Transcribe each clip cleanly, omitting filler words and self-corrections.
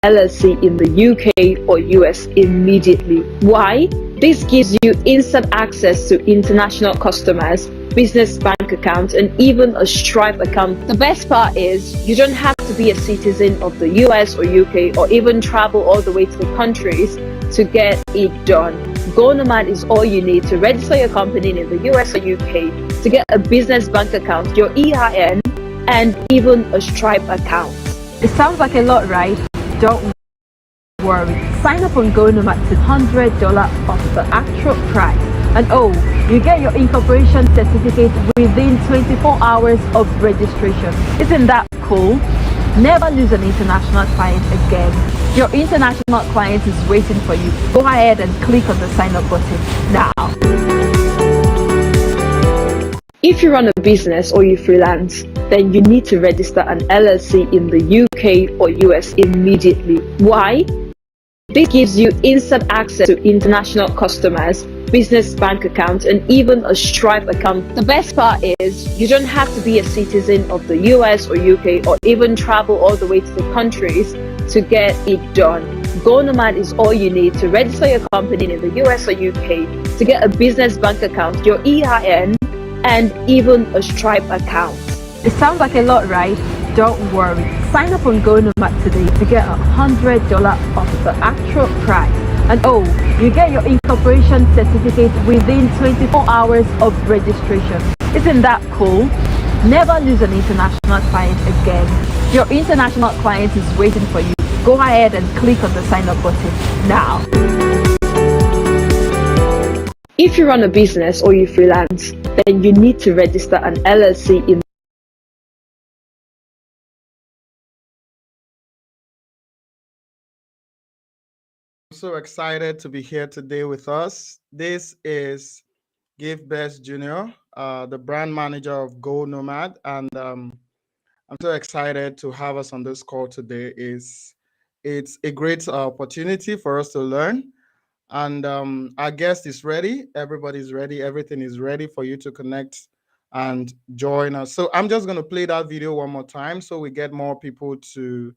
LLC in the UK or US immediately. Why? This gives you instant access to international customers, business bank accounts, and even a Stripe account. The best part is you don't have to be a citizen of the US or UK or even travel all the way to the countries to get it done. Go Nomad is all you need to register your company in the US or UK, to get a business bank account, your EIN, and even a Stripe account. It sounds like a lot, right? Don't worry. Sign up on Go Nomad to $100 off the actual price. And oh, you get your incorporation certificate within 24 hours of registration. Isn't that cool? Never lose an international client again. Your international client is waiting for you. Go ahead and click on the sign up button now. If you run a business or you freelance, then you need to register an LLC in the UK or US immediately. Why? This gives you instant access to international customers, business bank accounts, and even a Stripe account. The best part is you don't have to be a citizen of the US or UK or even travel all the way to the countries to get it done. Go Nomad is all you need to register your company in the US or UK, to get a business bank account, your EIN, and even a Stripe account. It sounds like a lot, right? Don't worry. Sign up on Go Nomad today to get $100 off the actual price. And oh, you get your incorporation certificate within 24 hours of registration. Isn't that cool? Never lose an international client again. Your international client is waiting for you. Go ahead and click on the sign up button now. If you run a business or you freelance, then you need to register an LLC in I'm so excited to be here today with us. This is Give Best Junior, the brand manager of Go Nomad, and I'm so excited to have us on this call today. It's a great opportunity for us to learn, and our guest is ready. Everybody's ready. Everything is ready for you to connect and join us. So I'm just going to play that video one more time so we get more people to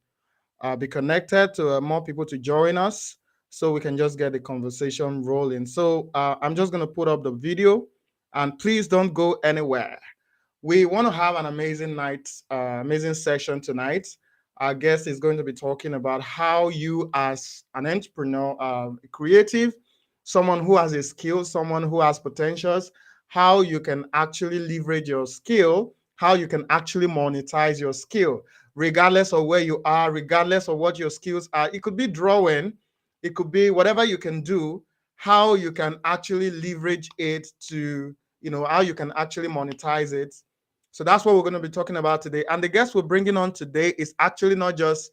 be connected, to more people to join us, so we can just get the conversation rolling. So I'm just going to put up the video, and please don't go anywhere. We want to have an amazing night, amazing session tonight. Our guest is going to be talking about how you, as an entrepreneur, creative, someone who has a skill, someone who has potentials, how you can actually leverage your skill, how you can actually monetize your skill, regardless of where you are, regardless of what your skills are. It could be drawing, it could be whatever you can do, how you can actually leverage it to, how you can actually monetize it. So that's what we're going to be talking about today. And the guest we're bringing on today is actually not just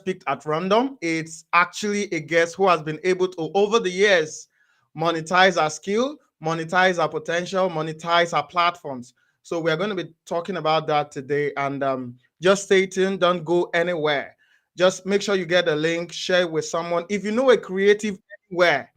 picked at random. It's actually a guest who has been able to, over the years, monetize our skill, monetize our potential, monetize our platforms. So we're going to be talking about that today. And just stay tuned. Don't go anywhere. Just make sure you get the link, share it with someone. If you know a creative anywhere,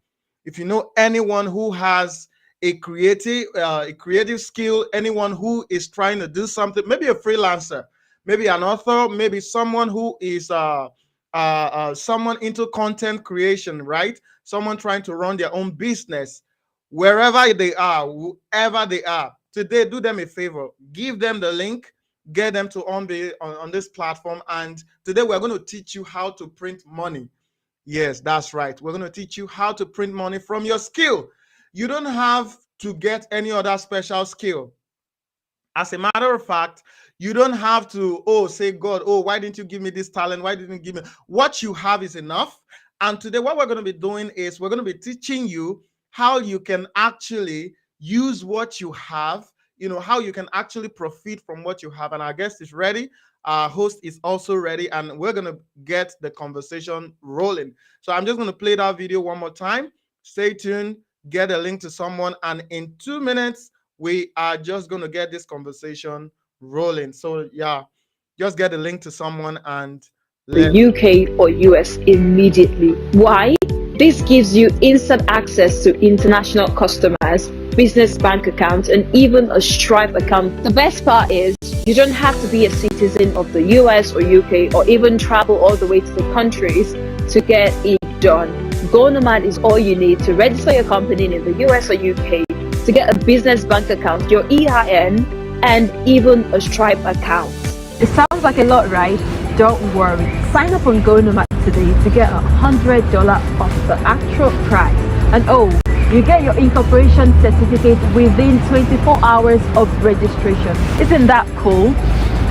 if you know anyone who has a creative skill, anyone who is trying to do something, maybe a freelancer, maybe an author, maybe someone who is someone into content creation, right? Someone trying to run their own business, wherever they are, whoever they are. Today, do them a favor, give them the link, get them to on this platform. And today we're going to teach you how to print money. Yes, that's right. We're going to teach you how to print money from your skill. You don't have to get any other special skill. As a matter of fact, you don't have to, say, God, why didn't you give me this talent? Why didn't you give me? What you have is enough. And today what we're going to be doing is we're going to be teaching you how you can actually use what you have, how you can actually profit from what you have. And our guest is ready. Our host is also ready, and we're going to get the conversation rolling. So I'm just going to play that video one more time. Stay tuned, get a link to someone, and in 2 minutes, we are just going to get this conversation rolling. So yeah, just get a link to someone and the UK or US immediately. Why? This gives you instant access to international customers, business bank account, and even a Stripe account. The best part is you don't have to be a citizen of the US or UK or even travel all the way to the countries to get it done. Go Nomad is all you need to register your company in the US or UK, to get a business bank account, your EIN, and even a Stripe account. It sounds like a lot, right? Don't worry. Sign up on Go Nomad today to get $100 off the actual price. And oh, you get your incorporation certificate within 24 hours of registration. Isn't that cool?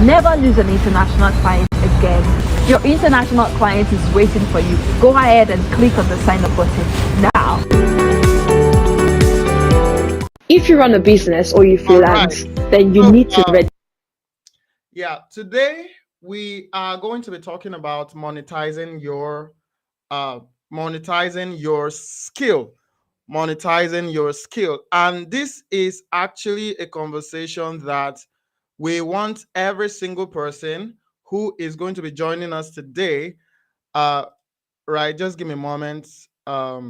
Never lose an international client again. Your international client is waiting for you. Go ahead and click on the sign up button now. If you run a business or you freelance, then you So, need to register. Yeah, today we are going to be talking about monetizing your skill, monetizing your skill. And this is actually a conversation that we want every single person who is going to be joining us today. Right, just give me a moment. I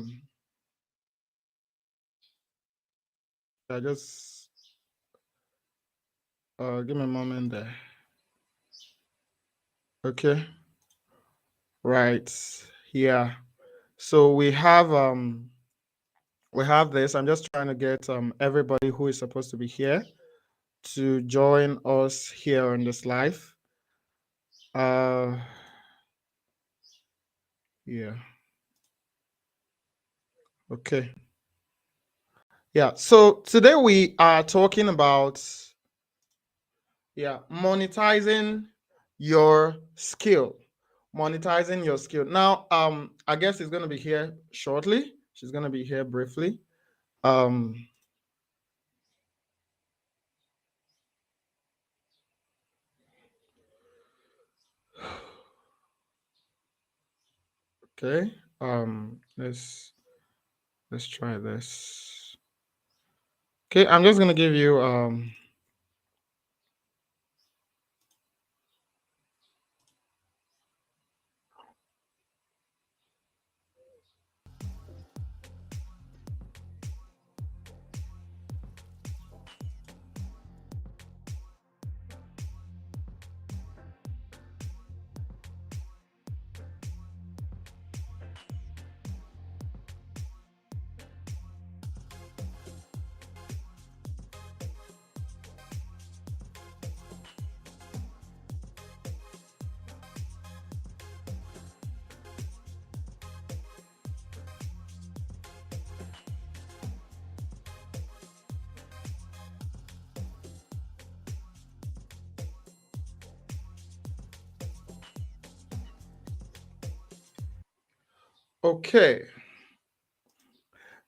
just give me a moment there. Okay, right. Yeah. So we have this. I'm just trying to get everybody who is supposed to be here to join us here on this live. Uh yeah. Okay. Yeah. So today we are talking about monetizing your skill. Monetizing your skill. Now, I guess it's gonna be here shortly. She's gonna be here briefly. Um okay. Let's try this. Okay, I'm just gonna give you okay.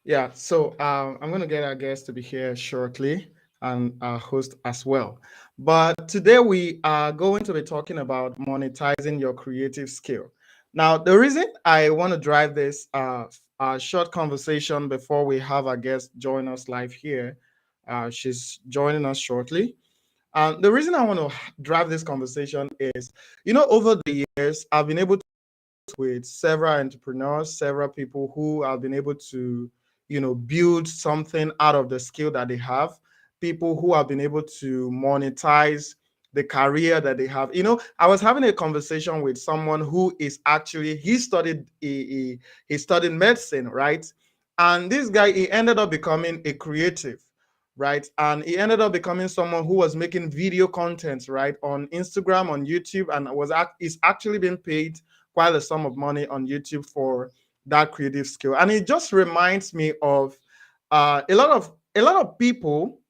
Yeah, so I'm going to get our guest to be here shortly and our host as well. But today we are going to be talking about monetizing your creative skill. Now, the reason I want to drive this short conversation before we have our guest join us live here, she's joining us shortly. The reason I want to drive this conversation is, over the years, I've been able with several entrepreneurs, several people who have been able to, build something out of the skill that they have, people who have been able to monetize the career that they have. I was having a conversation with someone who is actually, he studied medicine, right? And this guy, he ended up becoming a creative, right? And he ended up becoming someone who was making video content, right, on Instagram, on YouTube, and is actually being paid quite a sum of money on YouTube for that creative skill. And it just reminds me of a lot of people.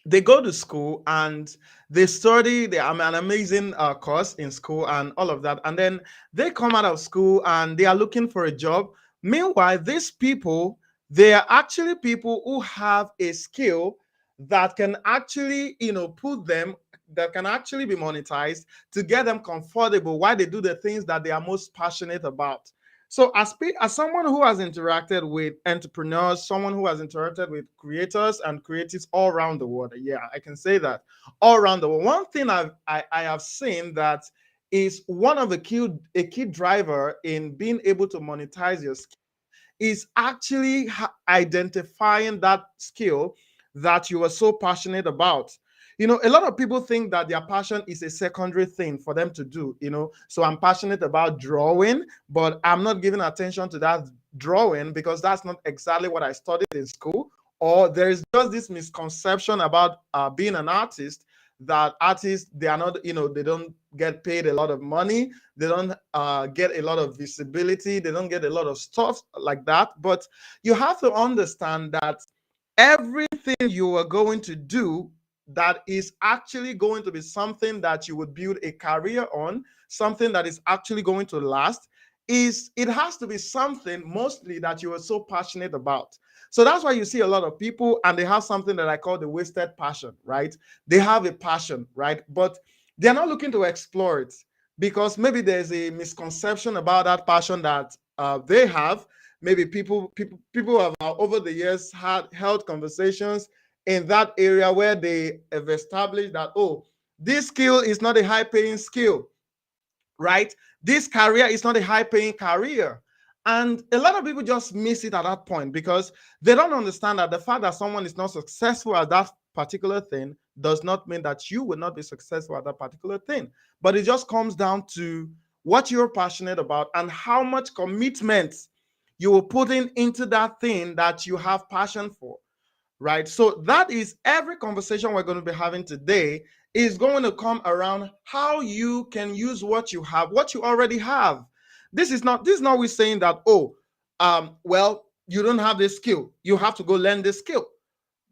They go to school and they study. They have an amazing course in school and all of that, and then they come out of school and they are looking for a job. Meanwhile, these people, they are actually people who have a skill that can actually, put them, that can actually be monetized to get them comfortable while they do the things that they are most passionate about. So as someone who has interacted with entrepreneurs, someone who has interacted with creators and creatives all around the world, yeah, I can say that all around the world. One thing I have seen that is one of the key driver in being able to monetize your skill is actually identifying that skill that you are so passionate about. A lot of people think that their passion is a secondary thing for them to do. So I'm passionate about drawing, but I'm not giving attention to that drawing because that's not exactly what I studied in school. Or there is just this misconception about being an artist, that artists, they are not, they don't get paid a lot of money, they don't get a lot of visibility, they don't get a lot of stuff like that. But you have to understand that everything you are going to do that is actually going to be something that you would build a career on, something that is actually going to last, it has to be something mostly that you are so passionate about. So that's why you see a lot of people and they have something that I call the wasted passion, right? They have a passion, right? But they're not looking to explore it because maybe there's a misconception about that passion that they have. Maybe people have over the years had held conversations in that area where they have established that, oh, this skill is not a high paying skill, right? This career is not a high paying career. And a lot of people just miss it at that point because they don't understand that the fact that someone is not successful at that particular thing does not mean that you will not be successful at that particular thing. But it just comes down to what you're passionate about and how much commitment you will put into that thing that you have passion for, right? So that is every conversation we're going to be having today is going to come around how you can use what you have, what you already have. This is not we saying that, oh, well, you don't have this skill, you have to go learn this skill.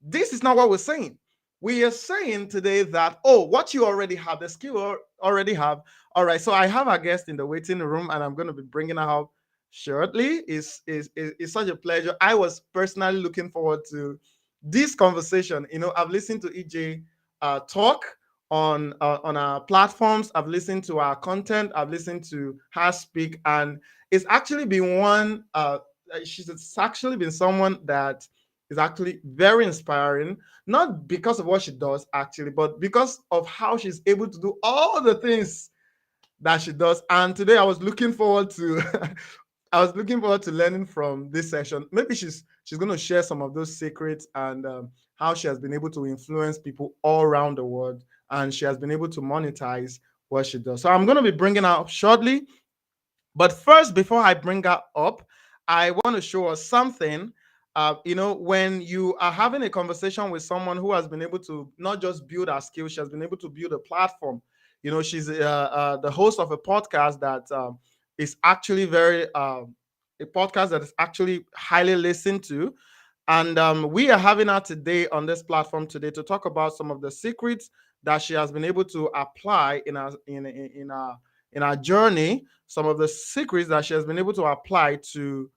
This is not what we're saying. We are saying today that, oh, what you already have, the skill already have. All right, so I have a guest in the waiting room and I'm going to be bringing her up shortly. Is such a pleasure. I was personally looking forward to this conversation. I've listened to EJ talk on our platforms. I've listened to our content. I've listened to her speak, and it's actually been one. It's actually been someone that is actually very inspiring, not because of what she does actually, but because of how she's able to do all the things that she does. And today I was looking forward to I was looking forward to learning from this session. Maybe she's going to share some of those secrets and how she has been able to influence people all around the world, and she has been able to monetize what she does. So I'm going to be bringing her up shortly. But first, before I bring her up, I want to show us something. When you are having a conversation with someone who has been able to not just build her skills, she has been able to build a platform. She's the host of a podcast that is actually a podcast that is actually highly listened to. And we are having her today on this platform today to talk about some of the secrets that she has been able to apply in our journey, some of the secrets that she has been able to apply to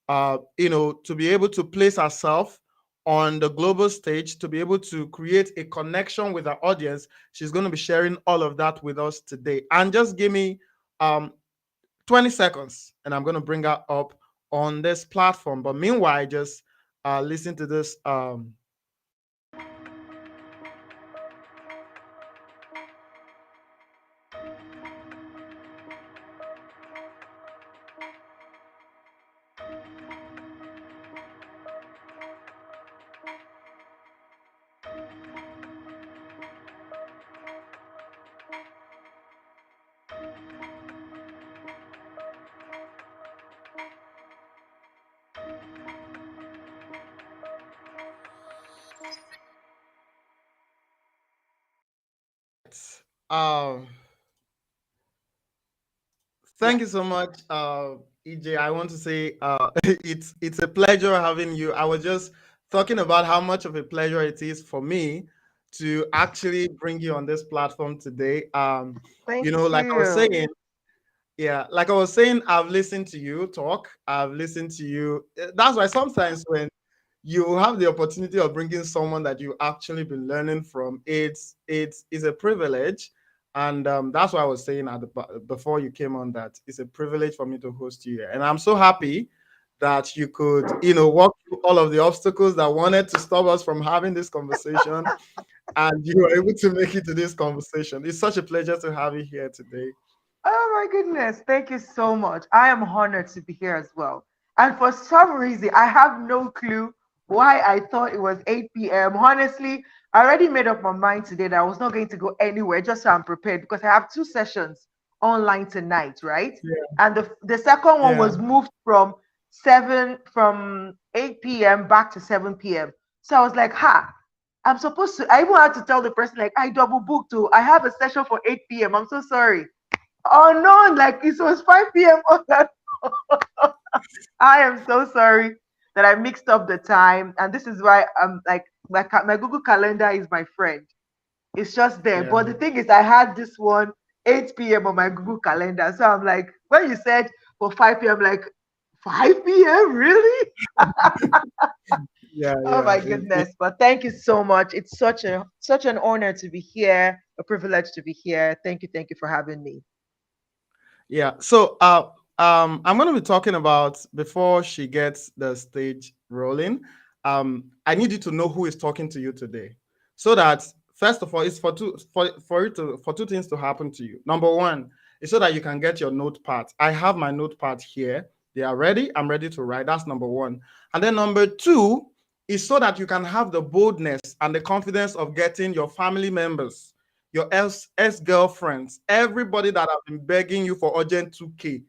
be able to place herself on the global stage, to be able to create a connection with our audience. She's going to be sharing all of that with us today. And just give me um, 20 seconds and I'm going to bring her up on this platform. But meanwhile, just listen to this. Um, Thank you so much, EJ. I want to say it's a pleasure having you. I was just talking about how much of a pleasure it is for me to actually bring you on this platform today. Thank Like I was you. saying, yeah, like I was saying, I've listened to you talk. I've listened to you. That's why sometimes when you have the opportunity of bringing someone that you actually been learning from, it's a privilege. And that's why I was saying before you came on that it's a privilege for me to host you here. And I'm so happy that you could walk through all of the obstacles that wanted to stop us from having this conversation, and you were able to make it to this conversation. It's such a pleasure to have you here today. Oh my goodness. Thank you so much. I am honored to be here as well. And for some reason, I have no clue why I thought it was 8 p.m. Honestly, I already made up my mind today that I was not going to go anywhere just so I'm prepared because I have two sessions online tonight, right? Yeah, And the second one yeah, was moved from 8 p.m. back to 7 p.m. So I was like, ha, I'm supposed to, I even had to tell the person, like, I double booked too. I have a session for 8 p.m. I'm so sorry. Oh no, like it was 5 p.m. I am so sorry that I mixed up the time, and this is why I'm like my Google Calendar is my friend. It's just there. yeah. But the thing is, I had this one 8 p.m. on my Google Calendar, so I'm like, when you said for 5 p.m., like 5 p.m. really? Yeah, Oh yeah. my goodness! But thank you so much. It's such an honor to be here, a privilege to be here. Thank you for having me. Yeah. So I'm gonna be talking about before she gets the stage rolling. I need you to know who is talking to you today. So that first of all, it's for two things to happen to you. Number one is so that you can get your notepad. I have my notepad here. They are ready. I'm ready to write. That's number one. And then number two is so that you can have the boldness and the confidence of getting your family members, your ex-girlfriends, everybody that have been begging you for urgent 2K.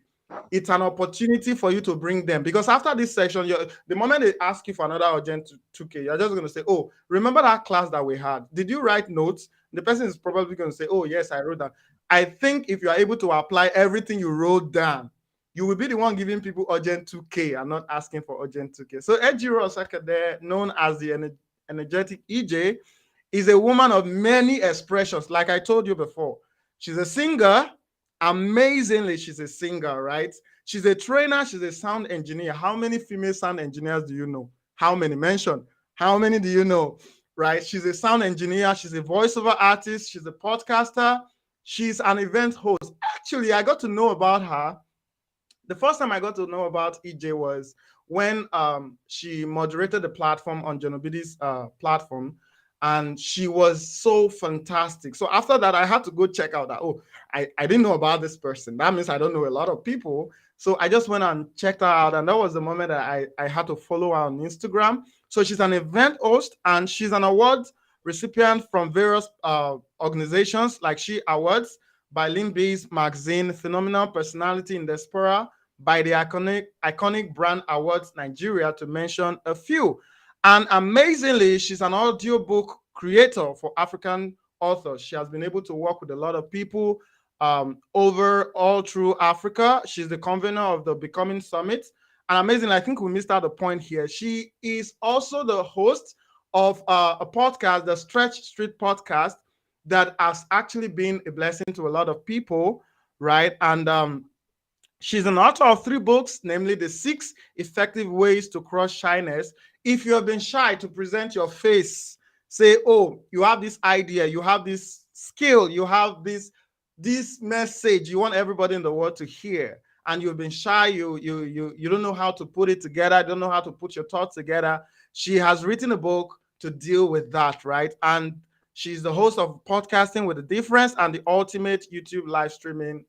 It's an opportunity for you to bring them because after this section, the moment they ask you for another urgent 2K, you're just going to say, oh, remember that class that we had? Did you write notes? The person is probably going to say, oh, yes, I wrote that. I think if you are able to apply everything you wrote down, you will be the one giving people urgent 2K and not asking for urgent 2K. So Ejiro Osakede, known as the energetic EJ, is a woman of many expressions. Like I told you before, she's a singer. Amazingly, she's a singer, right? She's a trainer. She's a sound engineer. How many female sound engineers do you know? How many? Mention. How many do you know? Right? She's a sound engineer. She's a voiceover artist. She's a podcaster. She's an event host. Actually, I got to know about her. The first time I got to know about EJ was when she moderated the platform on Genobidi's platform, and she was so fantastic. So after that, I had to go check out that, oh, I didn't know about this person. That means I don't know a lot of people. So I just went and checked her out, and that was the moment that I had to follow her on Instagram. So she's an event host, and she's an award recipient from various organizations like She Awards by Bees Magazine, Phenomenal Personality in Diaspora, by the iconic Brand Awards Nigeria, to mention a few. And amazingly, she's an audiobook creator for African authors. She has been able to work with a lot of people over all through Africa. She's the convener of the Becoming Summit. And amazingly, I think we missed out the point here. She is also the host of a podcast, the Stretch Street podcast, that has actually been a blessing to a lot of people, right? And she's an author of 3 books, namely The 6 Effective Ways to Crush Shyness. If you have been shy to present your face, say, oh, you have this idea, you have this skill, you have this message you want everybody in the world to hear, and you've been shy, you don't know how to put it together, don't know how to put your thoughts together. She has written a book to deal with that, right? And she's the host of Podcasting with a Difference and the Ultimate YouTube Live Streaming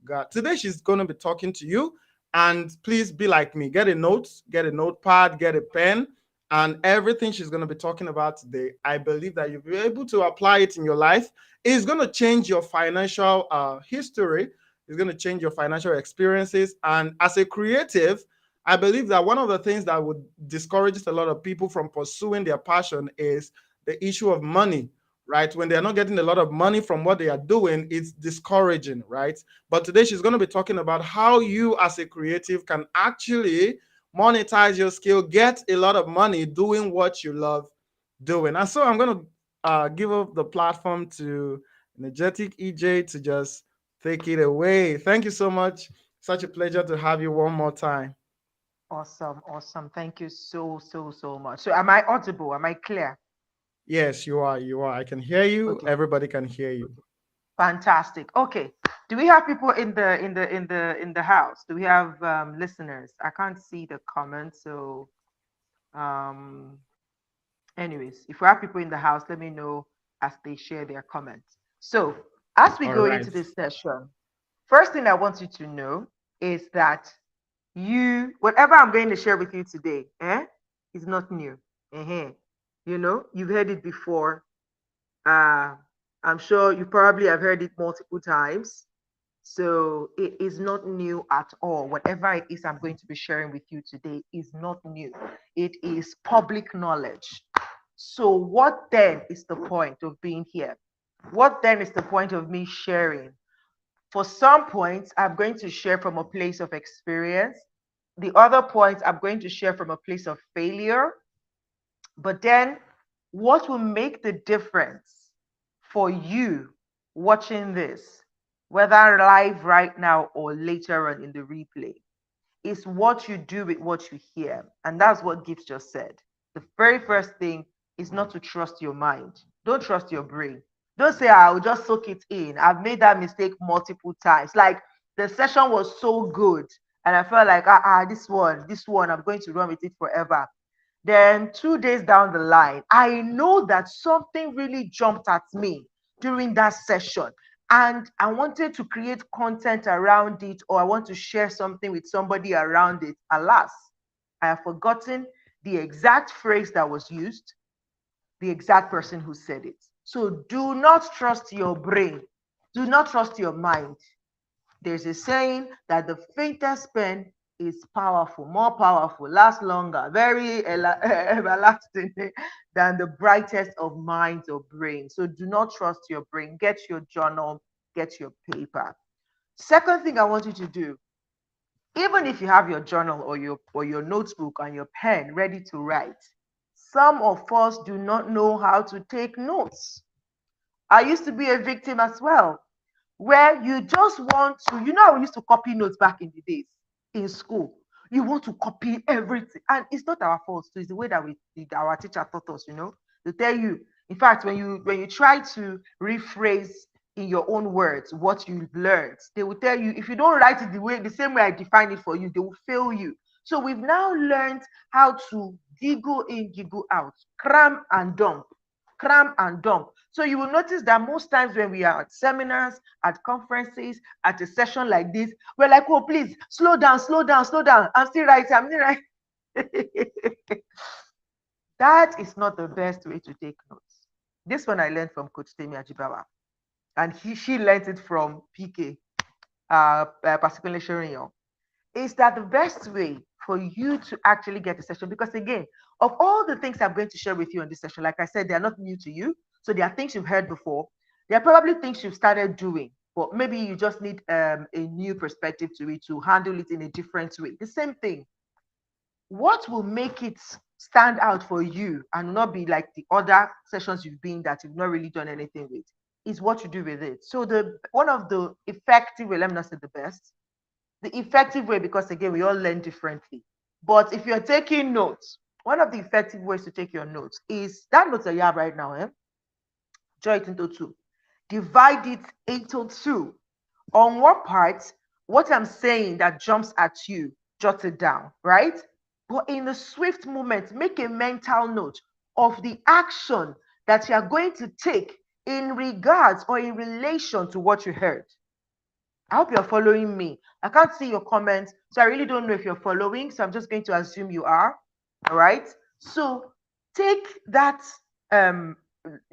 God. Today she's going to be talking to you, and please be like me. Get a note, get a notepad, get a pen, and everything she's going to be talking about today, I believe that you'll be able to apply it in your life. It's going to change your financial history. It's going to change your financial experiences. And as a creative, I believe that one of the things that would discourage a lot of people from pursuing their passion is the issue of money, right? When they're not getting a lot of money from what they are doing, it's discouraging, right? But today she's going to be talking about how you as a creative can actually monetize your skill, get a lot of money doing what you love doing. And so I'm going to give up the platform to Energetic EJ to just take it away. Thank you so much. Such a pleasure to have you one more time. Awesome, awesome. Thank you so much. So am I audible? Am I clear? Yes, you are. You are. I can hear you. Okay, Everybody can hear you. fantastic. Okay. Do we have people in the house? Do we have listeners? I can't see the comments, so um anyways, if we have people in the house, let me know as they share their comments. So as we All go right. into this session, first thing I want you to know is that whatever I'm going to share with you today, is not new. You know, you've heard it before. I'm sure you probably have heard it multiple times. So it is not new at all. Whatever it is I'm going to be sharing with you today is not new. It is public knowledge. So what then is the point of being here? What then is the point of me sharing? For some points, I'm going to share from a place of experience. The other points, I'm going to share from a place of failure. But then, what will make the difference for you watching this, whether live right now or later on in the replay, is what you do with what you hear. And that's what Gibbs just said. The very first thing is not to trust your mind. Don't trust your brain. Don't say, I'll just soak it in. I've made that mistake multiple times. Like the session was so good. And I felt like, this one, I'm going to run with it forever. Then 2 days down the line, I know that something really jumped at me during that session. And I wanted to create content around it, or I want to share something with somebody around it. Alas, I have forgotten the exact phrase that was used, the exact person who said it. So do not trust your brain. Do not trust your mind. There's a saying that the faintest pen is powerful, more powerful, lasts longer, very everlasting than the brightest of minds or brains. So do not trust your brain. Get your journal, get your paper. Second thing I want you to do, even if you have your journal or your notebook and your pen ready to write, some of us do not know how to take notes. I used to be a victim as well, where you just want to, how we used to copy notes back in the days in school. You want to copy everything. And it's not our fault. So it's the way that our teacher taught us, to tell you. In fact, when you try to rephrase in your own words what you've learned, they will tell you, if you don't write it the same way I define it for you, they will fail you. So we've now learned how to giggle in, giggle out, cram and dump. Cram and dump. So you will notice that most times when we are at seminars, at conferences, at a session like this, we're like, oh, please, slow down, slow down, slow down. I'm still writing. That is not the best way to take notes. This one I learned from Coach Temi Ajibawa, and she learned it from PK, particularly Sharon. Is that the best way for you to actually get a session? Because again, of all the things I'm going to share with you in this session, like I said, they're not new to you. So there are things you've heard before. There are probably things you've started doing, but maybe you just need a new perspective to it, to handle it in a different way. The same thing. What will make it stand out for you and not be like the other sessions you've been that you've not really done anything with is what you do with it. So one of the effective way, let me not say the best, the effective way, because again, we all learn differently. But if you're taking notes, one of the effective ways to take your notes is that notes that you have right now, join it into two. Divide it into two. On what part, what I'm saying that jumps at you, jot it down, right? But in the swift moment, make a mental note of the action that you are going to take in regards or in relation to what you heard. I hope you're following me. I can't see your comments, so I really don't know if you're following. So I'm just going to assume you are. All right. So take that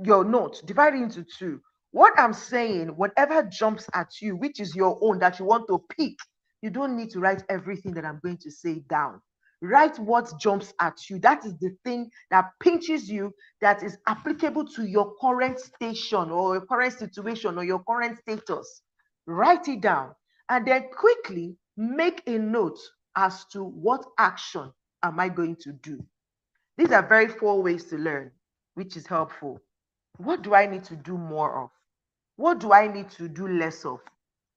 your note, divide it into two. What I'm saying, whatever jumps at you, which is your own that you want to pick, you don't need to write everything that I'm going to say down. Write what jumps at you. That is the thing that pinches you, that is applicable to your current station or your current situation or your current status. Write it down and then quickly make a note as to what action am I going to do. These are very 4 ways to learn, which is helpful. What do I need to do more of? What do I need to do less of?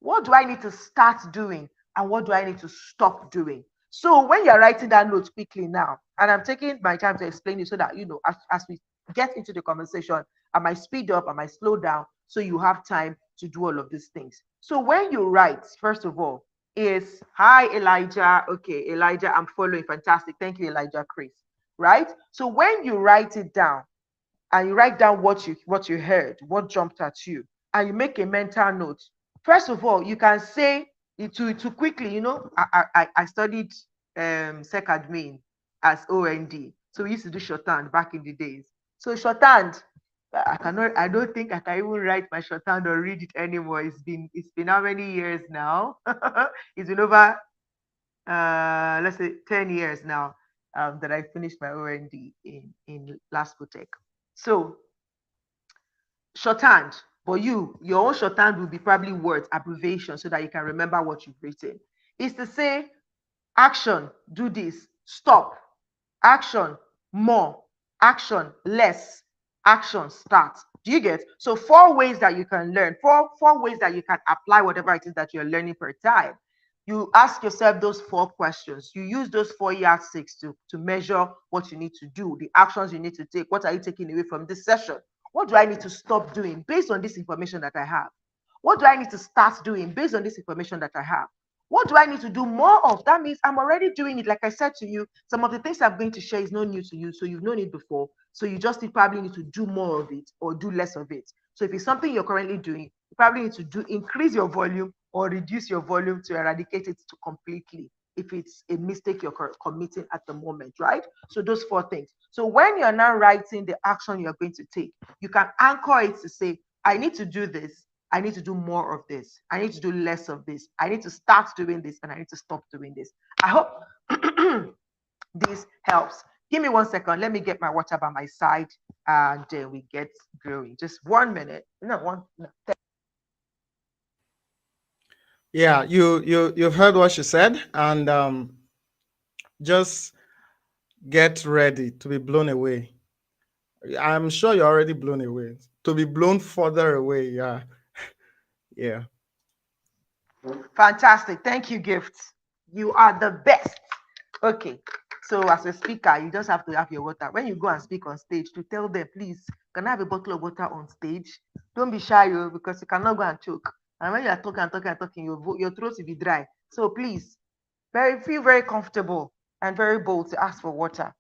What do I need to start doing? And what do I need to stop doing? So when you're writing that note quickly now, and I'm taking my time to explain it so that, as we get into the conversation, I might speed up, I might slow down, so you have time to do all of these things. So when you write, first of all, is, hi, Elijah. Okay, Elijah, I'm following. Fantastic. Thank you, Elijah Chris. Right? So when you write it down, and you write down what you heard, what jumped at you, and you make a mental note. First of all, you can say to quickly, you know, I studied sec admin as OND. So we used to do shorthand back in the days. So shorthand, I don't think I can even write my shorthand or read it anymore. It's been how many years now? It's been over let's say 10 years now that I finished my OND in Lasco Tech. So shorthand, but your own shorthand will be probably words, abbreviation, so that you can remember what you've written. Is to say action, do this, stop, action, more, action, less, action, start. Do you get? So 4 ways that you can learn, four ways that you can apply whatever it is that you're learning per time. You ask yourself those 4 questions. You use those 4 yardsticks to measure what you need to do, the actions you need to take. What are you taking away from this session? What do I need to stop doing based on this information that I have? What do I need to start doing based on this information that I have? What do I need to do more of? That means I'm already doing it. Like I said to you, some of the things I'm going to share is not new to you. So you've known it before. So you just probably need to do more of it or do less of it. So if it's something you're currently doing, you probably need to increase your volume or reduce your volume to eradicate it to completely if it's a mistake you're committing at the moment, right? So those 4 things. So when you're now writing the action you're going to take, you can anchor it to say, I need to do this. I need to do more of this. I need to do less of this. I need to start doing this and I need to stop doing this. I hope this helps. Give me 1 second. Let me get my water by my side and we get going. Just 1 minute. Yeah, you've heard what she said, and just get ready to be blown away. I'm sure you're already blown away. To be blown further away, yeah. Yeah. Fantastic. Thank you, Gifts. You are the best. Okay. So as a speaker, you just have to have your water. When you go and speak on stage, to tell them, please, can I have a bottle of water on stage? Don't be shy, because you cannot go and choke. And when you are talking and talking and talking, your throat will be dry. So please, feel very comfortable and very bold to ask for water.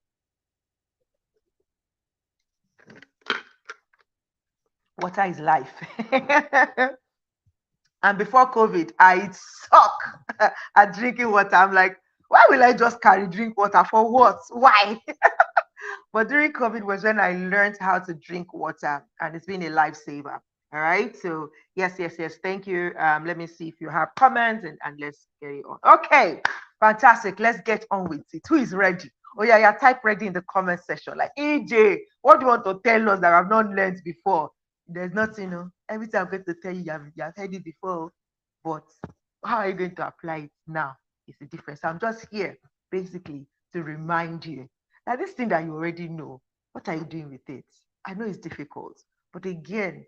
Water is life. And before COVID, I suck at drinking water. I'm like, why will I just drink water? For what? Why? But during COVID was when I learned how to drink water, and it's been a lifesaver. All right. So yes. Thank you. Let me see if you have comments and let's carry on. Okay, fantastic. Let's get on with it. Who is ready? Oh yeah, type ready in the comment section. Like EJ, what do you want to tell us that I've not learned before? There's nothing, everything I'm going to tell you, you have heard it before, but how are you going to apply it now? It's the difference. I'm just here basically to remind you that this thing that you already know, what are you doing with it? I know it's difficult, but again,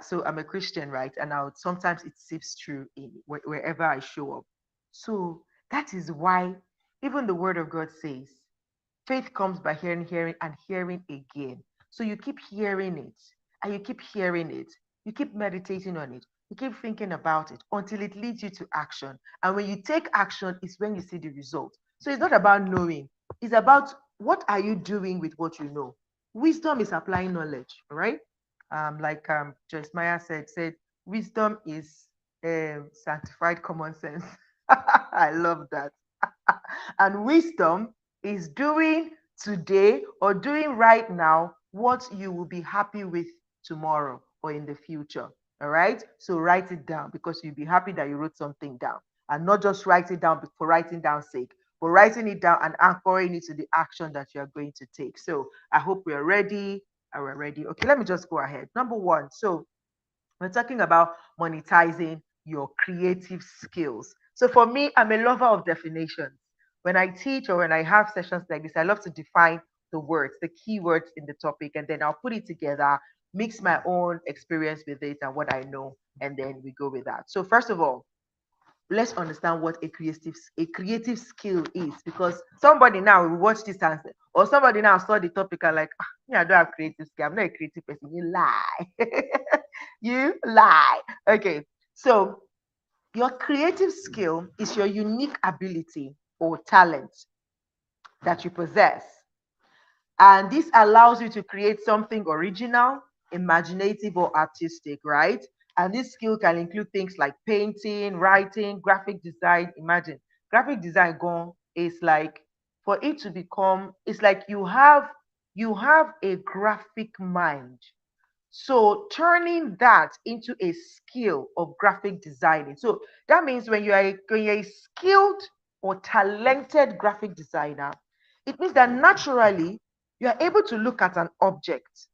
so I'm a Christian, right? And sometimes it seeps through in wherever I show up. So that is why even the word of God says, faith comes by hearing, and hearing again. So you keep hearing it, and you keep hearing it. You keep meditating on it. You keep thinking about it until it leads you to action. And when you take action, it's when you see the result. So it's not about knowing. It's about what are you doing with what you know. Wisdom is applying knowledge, right? Like Joyce Meyer said, wisdom is sanctified common sense. I love that. And wisdom is doing today or doing right now what you will be happy with tomorrow or in the future. All right. So write it down, because you'll be happy that you wrote something down, and not just write it down for writing down sake, but writing it down and anchoring it to the action that you're going to take. So I hope we're ready. Are we ready? Okay, let me just go ahead. Number 1. So we're talking about monetizing your creative skills. So for me, I'm a lover of definitions. When I teach or when I have sessions like this, I love to define the words, the keywords in the topic, and then I'll put it together, mix my own experience with it and what I know, and then we go with that. So first of all, let's understand what a creative skill is, because somebody now will watch this and or somebody now saw the topic and like, yeah, I don't have creative skill. I'm not a creative person. You lie. You lie. Okay. So your creative skill is your unique ability or talent that you possess. And this allows you to create something original, imaginative, or artistic, right? And this skill can include things like painting, writing, graphic design. Imagine graphic design gone is like, for it to become, it's like you have a graphic mind. So turning that into a skill of graphic designing. So that means when you're a skilled or talented graphic designer, it means that naturally you are able to look at an object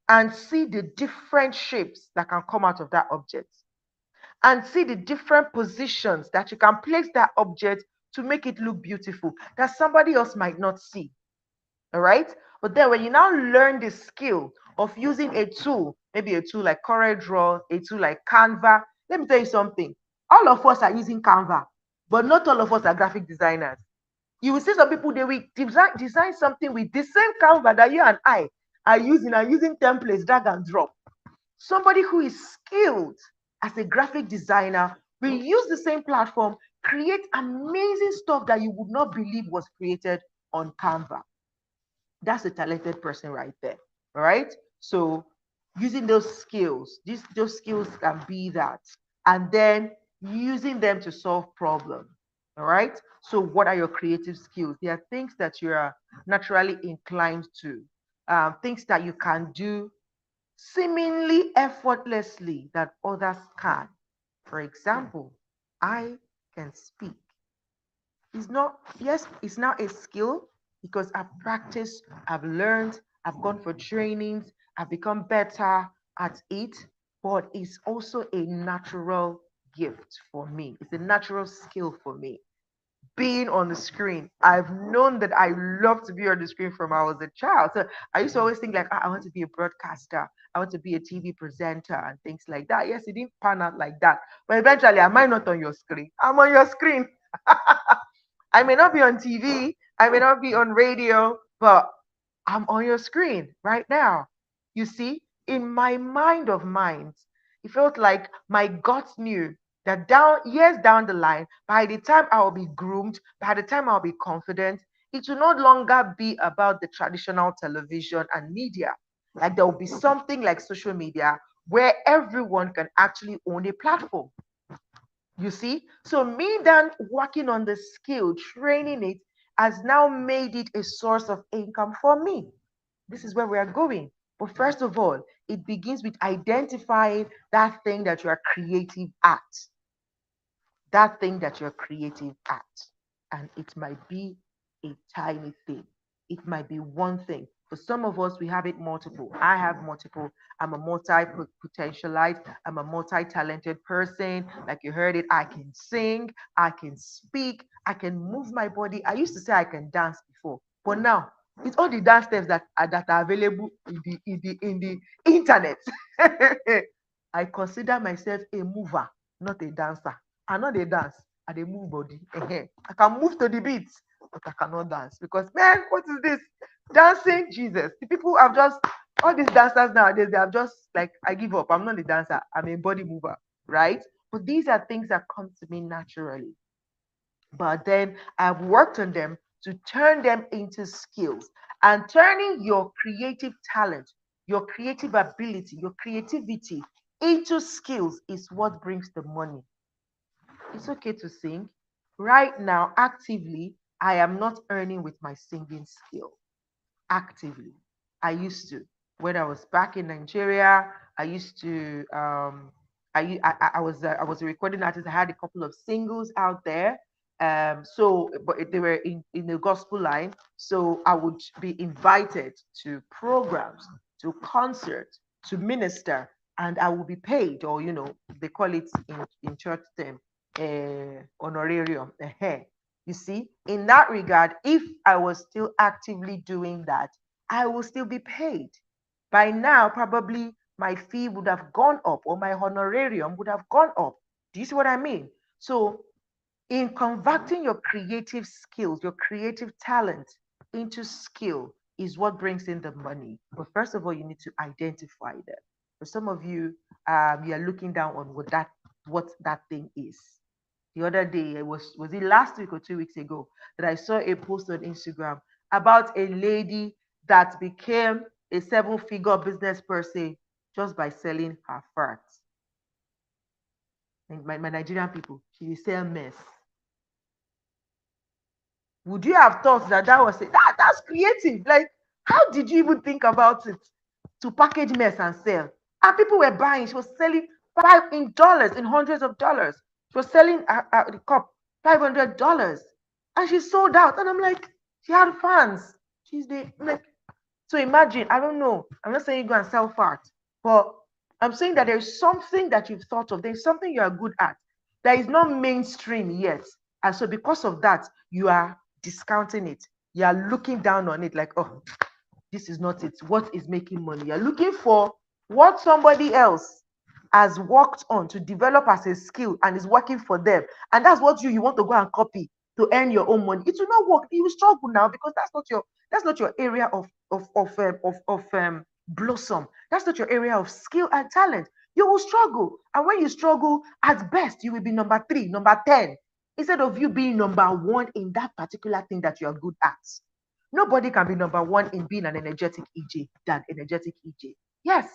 and see the different shapes that can come out of that object and see the different positions that you can place that object to make it look beautiful that somebody else might not see. All right. But then when you now learn the skill of using a tool, maybe a tool like CorelDRAW, a tool like Canva, let me tell you something. All of us are using Canva, but not all of us are graphic designers. You will see some people, they will design something with the same Canva that you and I are using templates, drag and drop. Somebody who is skilled as a graphic designer will use the same platform, create amazing stuff that you would not believe was created on Canva. That's a talented person right there. All right. So using those skills, those skills can be that. And then using them to solve problems. All right. So what are your creative skills? There are things that you are naturally inclined to, things that you can do seemingly effortlessly that others can. For example, I can speak. It's not, yes, it's now a skill because I've practiced, I've learned, I've gone for trainings, I've become better at it, but it's also a natural gift for me. It's a natural skill for me. Being on the screen, I've known that I love to be on the screen from when I was a child. So I used to always think like, I want to be a broadcaster, I want to be a TV presenter and things like that. Yes, it didn't pan out like that. But eventually, am I not on your screen? I'm on your screen. I may not be on TV, I may not be on radio, but I'm on your screen right now. You see, in my mind of minds, it felt like my gut knew that down years down the line, by the time I'll be groomed, by the time I'll be confident, it will no longer be about the traditional television and media. Like there will be something like social media where everyone can actually own a platform. You see? So me then working on the skill, training it, has now made it a source of income for me. This is where we are going. But first of all, it begins with identifying that thing that you are creative at. That thing that you're creative at. And it might be a tiny thing. It might be one thing. For some of us, we have it multiple. I have multiple. I'm a multi-potentialite. I'm a multi-talented person. Like you heard it, I can sing, I can speak, I can move my body. I used to say I can dance before, but now it's all the dance steps that are available in the internet. I consider myself a mover, not a dancer. I know they dance, I dey move body. I can move to the beat, but I cannot dance because man, what is this? Dancing, Jesus. The people have just all these dancers nowadays, they have just like, I give up. I'm not a dancer, I'm a body mover, right? But these are things that come to me naturally. But then I've worked on them to turn them into skills. And turning your creative talent, your creative ability, your creativity into skills is what brings the money. It's okay to sing. Right now, actively, I am not earning with my singing skill. Actively. I used to. When I was back in Nigeria, I used to I was a recording artist. I had a couple of singles out there. So but they were in the gospel line. So I would be invited to programs, to concerts, to minister, and I will be paid, or they call it in church term, honorarium. You see, in that regard, if I was still actively doing that, I will still be paid. By now, probably my fee would have gone up or my honorarium would have gone up. Do you see what I mean? So, in converting your creative skills, your creative talent into skill is what brings in the money. But first of all, you need to identify them. For some of you, you are looking down on what that thing is. The other day, was it last week or 2 weeks ago, that I saw a post on Instagram about a lady that became a seven-figure business person just by selling her farts. And my Nigerian people, she will sell mess. Would you have thought that that's creative? Like, how did you even think about it to package mess and sell? And people were buying. She was selling in dollars, in hundreds of dollars. She was selling the cup $500, and she sold out. And I'm like, she had fans. She's the like. So imagine, I don't know. I'm not saying you go and sell fart, but I'm saying that there's something that you've thought of. There's something you are good at that is not mainstream yet. And so because of that, you are discounting it. You are looking down on it like, oh, this is not it. What is making money? You're looking for what somebody else has worked on to develop as a skill and is working for them. And that's what you want to go and copy to earn your own money. It will not work. You will struggle now because that's not your area of blossom. That's not your area of skill and talent. You will struggle. And when you struggle, at best, you will be number 3, number 10, instead of you being number 1 in that particular thing that you are good at. Nobody can be number 1 in being an energetic EJ than energetic EJ. Yes,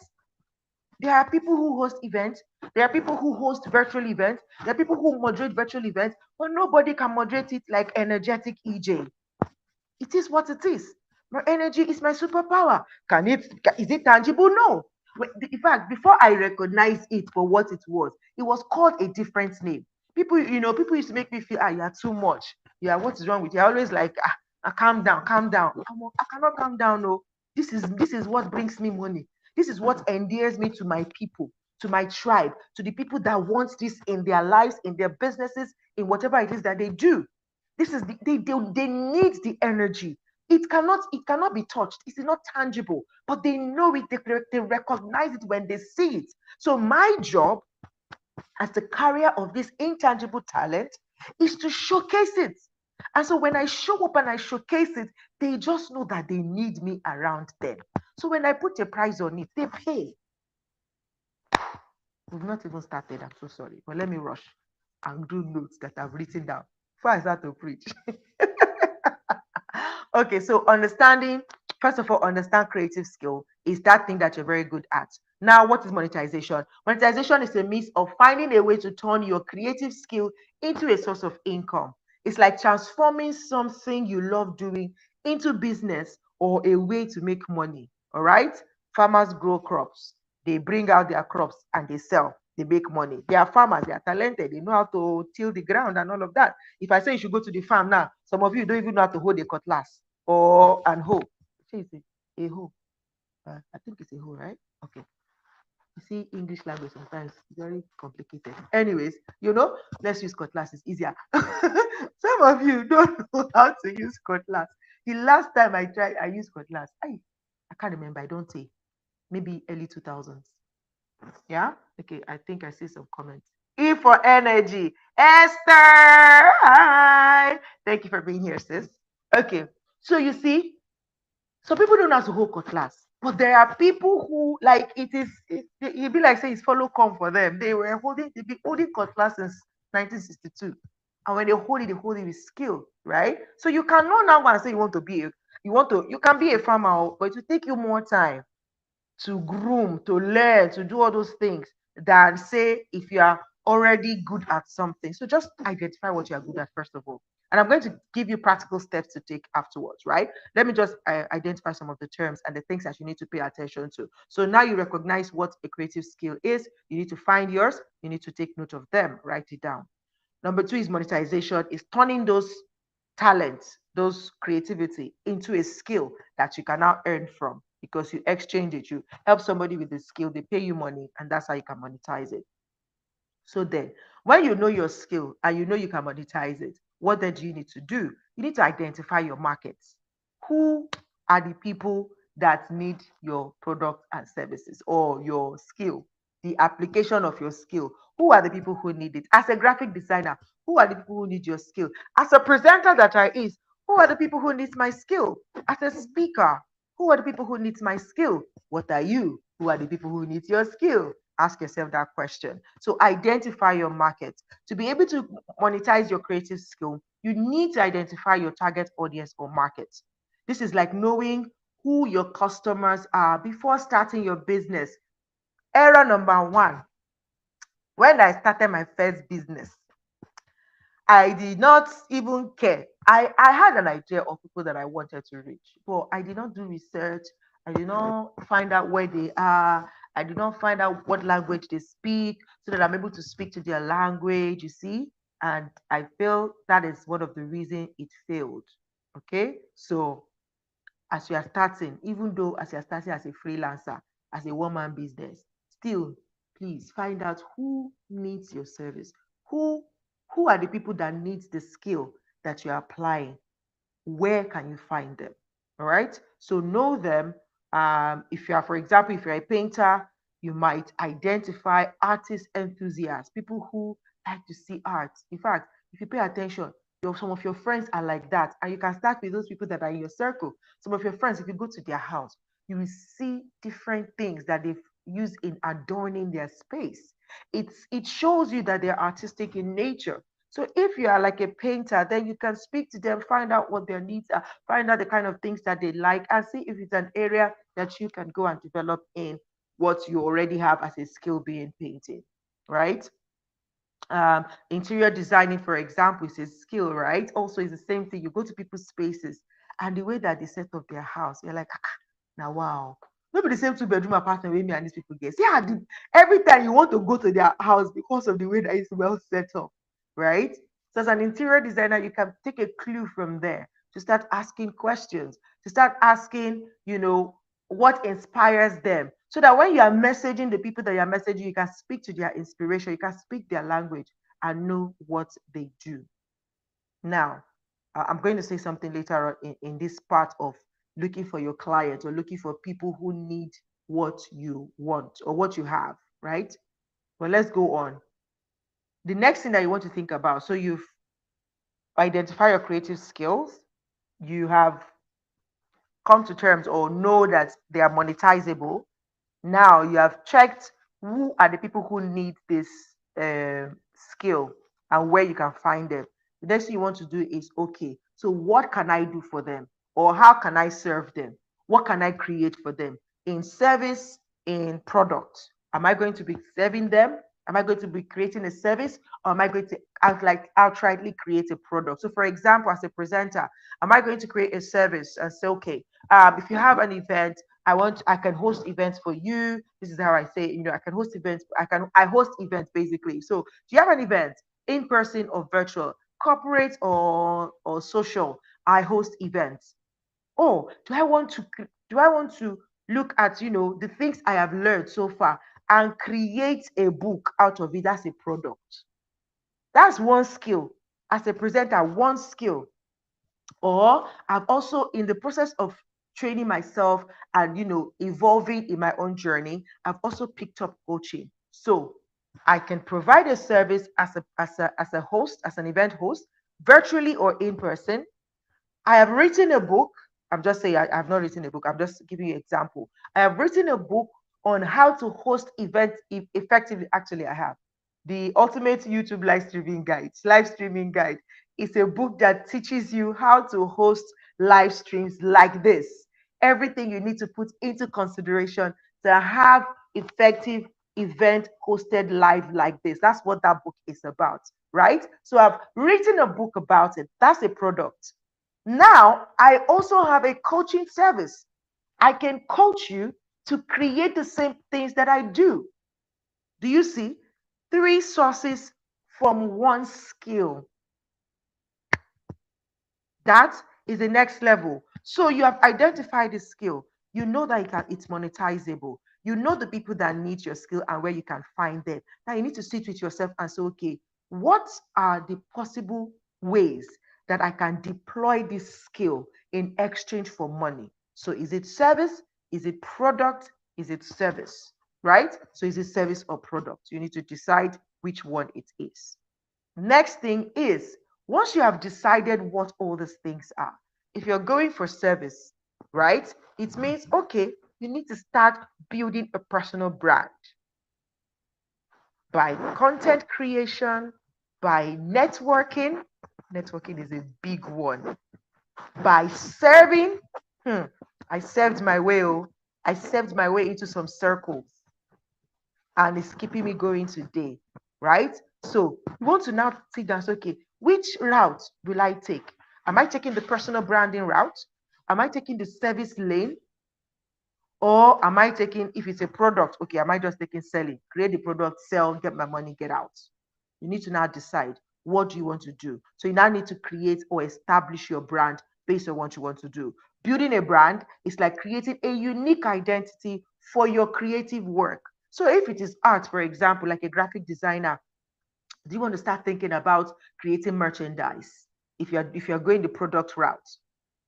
there are people who host events. There are people who host virtual events. There are people who moderate virtual events, but nobody can moderate it like energetic EJ. It is what it is. My energy is my superpower. Is it tangible? No. In fact, before I recognized it for what it was called a different name. People used to make me feel, you are too much. Yeah, what is wrong with you? I always like, calm down, calm down. I cannot calm down. No, this is what brings me money. This is what endears me to my people, to my tribe, to the people that want this in their lives, in their businesses, in whatever it is that they do. This is they need the energy. It cannot be touched. It is not tangible, but they know it. They recognize it when they see it. So my job as the carrier of this intangible talent is to showcase it. And so when I show up and I showcase it, they just know that they need me around them. So when I put a price on it, they pay. We've not even started. I'm so sorry. But let me rush and do notes that I've written down before I start to preach. Okay, so first of all, understand creative skill is that thing that you're very good at. Now, what is monetization? Monetization is a means of finding a way to turn your creative skill into a source of income. It's like transforming something you love doing into business or a way to make money. All right? Farmers grow crops. They bring out their crops and they sell. They make money. They are farmers. They are talented. They know how to till the ground and all of that. If I say you should go to the farm now, some of you don't even know how to hold a cutlass or an hoe. Say it's a hoe. I think it's a hoe, right? Okay. You see, English language sometimes very complicated. Anyways, let's use cutlass. It's easier. Some of you don't know how to use cutlass. The last time I used cutlass. I can't remember. I don't say. Maybe early 2000s. Yeah. Okay. I think I see some comments. E for energy. Esther. Hi. Thank you for being here, sis. Okay. So you see, some people don't know how to hold cutlass, but there are people who like it be like say it's follow come for them. They've been holding cutlass since 1962. And when they hold it with skill, right? So you cannot now go and say you can be a farmer, but it will take you more time to groom, to learn, to do all those things than say if you are already good at something. So just identify what you are good at first of all. And I'm going to give you practical steps to take afterwards, right? Let me just identify some of the terms and the things that you need to pay attention to. So now you recognize what a creative skill is. You need to find yours. You need to take note of them, write it down. Number 2 is monetization, is turning those talents, those creativity into a skill that you can now earn from because you exchange it. You help somebody with the skill, they pay you money, and that's how you can monetize it. So then, when you know your skill and you know you can monetize it, what then do you need to do? You need to identify your markets. Who are the people that need your product and services or your skill? The application of your skill. Who are the people who need it? As a graphic designer, who are the people who need your skill? As a presenter that I is, who are the people who need my skill? As a speaker, who are the people who need my skill? What are you? Who are the people who need your skill? Ask yourself that question. So identify your market. To be able to monetize your creative skill, you need to identify your target audience or market. This is like knowing who your customers are before starting your business. Error number 1. When I started my first business, I did not even care. I had an idea of people that I wanted to reach, but I did not do research. I did not find out where they are. I did not find out what language they speak so that I'm able to speak to their language, you see? And I feel that is one of the reasons it failed. Okay. So as you are starting, even though as you are starting as a freelancer, as a one-man business, still please find out who needs your service. Who who are the people that needs the skill that you're applying? Where can you find them? All right. So know them. If you are, for example, if you're a painter, you might identify artist enthusiasts, people who like to see art. In fact, if you pay attention, some of your friends are like that, and you can start with those people that are in your circle. Some of your friends, if you go to their house, you will see different things that they've used in adorning their space. It shows you that they're artistic in nature. So if you are like a painter, then you can speak to them, find out what their needs are, find out the kind of things that they like, and see if it's an area that you can go and develop in what you already have as a skill being painting, right? Interior designing, for example, is a skill, right? Also, it's the same thing. You go to people's spaces and the way that they set up their house, you're like, now wow. Maybe the same two-bedroom apartment with me and these people get. Yeah, every time you want to go to their house because of the way that it's well set up, right? So as an interior designer, you can take a clue from there to start asking questions, to start asking, what inspires them. So that when you are messaging the people that you're messaging, you can speak to their inspiration, you can speak their language and know what they do. Now, I'm going to say something later on in this part of looking for your clients or looking for people who need what you want or what you have, right? Well, let's go on. The next thing that you want to think about, so you've identified your creative skills, you have come to terms or know that they are monetizable. Now you have checked who are the people who need this skill and where you can find them. The next thing you want to do is, okay, so what can I do for them? Or how can I serve them? What can I create for them in service, in product? Am I going to be serving them? Am I going to be creating a service, or am I going to outrightly create a product? So, for example, as a presenter, am I going to create a service and say, okay, if you have an event, I can host events for you. This is how I say, I can host events. I host events basically. So, do you have an event, in person or virtual, corporate or social? I host events. Oh, do I want to look at, the things I have learned so far and create a book out of it as a product? That's one skill. As a presenter, one skill. Or I'm also in the process of training myself and, evolving in my own journey. I've also picked up coaching. So I can provide a service as a host, as an event host, virtually or in person. I have written a book. I'm just saying I have not written a book. I'm just giving you an example. I have written a book on how to host events effectively. Actually, I have the ultimate YouTube live streaming guide. It's a book that teaches you how to host live streams like this. Everything you need to put into consideration to have effective event hosted live like this. That's what that book is about, right? So I've written a book about it. That's a product. Now, I also have a coaching service. I can coach you to create the same things that I do. Do you see? 3 sources from one skill. That is the next level. So you have identified the skill. You know that it's monetizable. You know the people that need your skill and where you can find them. Now you need to sit with yourself and say, okay, what are the possible ways that I can deploy this skill in exchange for money? So is it service? Is it product? Is it service? Right? So is it service or product? You need to decide which one it is. Next thing is, once you have decided what all these things are, if you're going for service, right, it means, okay, you need to start building a personal brand by content creation, by networking. Networking is a big one. By serving. I served my way. I served my way into some circles, and it's keeping me going today. right? So you want to now sit down and say, okay, which route will I take? Am I taking the personal branding route? Am I taking the service lane? Or am I taking, if it's a product, okay, am I just taking selling? Create the product, sell, get my money, get out. You need to now decide what do you want to do. So you now need to create or establish your brand based on what you want to do. Building a brand is like creating a unique identity for your creative work. So if it is art, for example, like a graphic designer, do you want to start thinking about creating merchandise? If you're going the product route,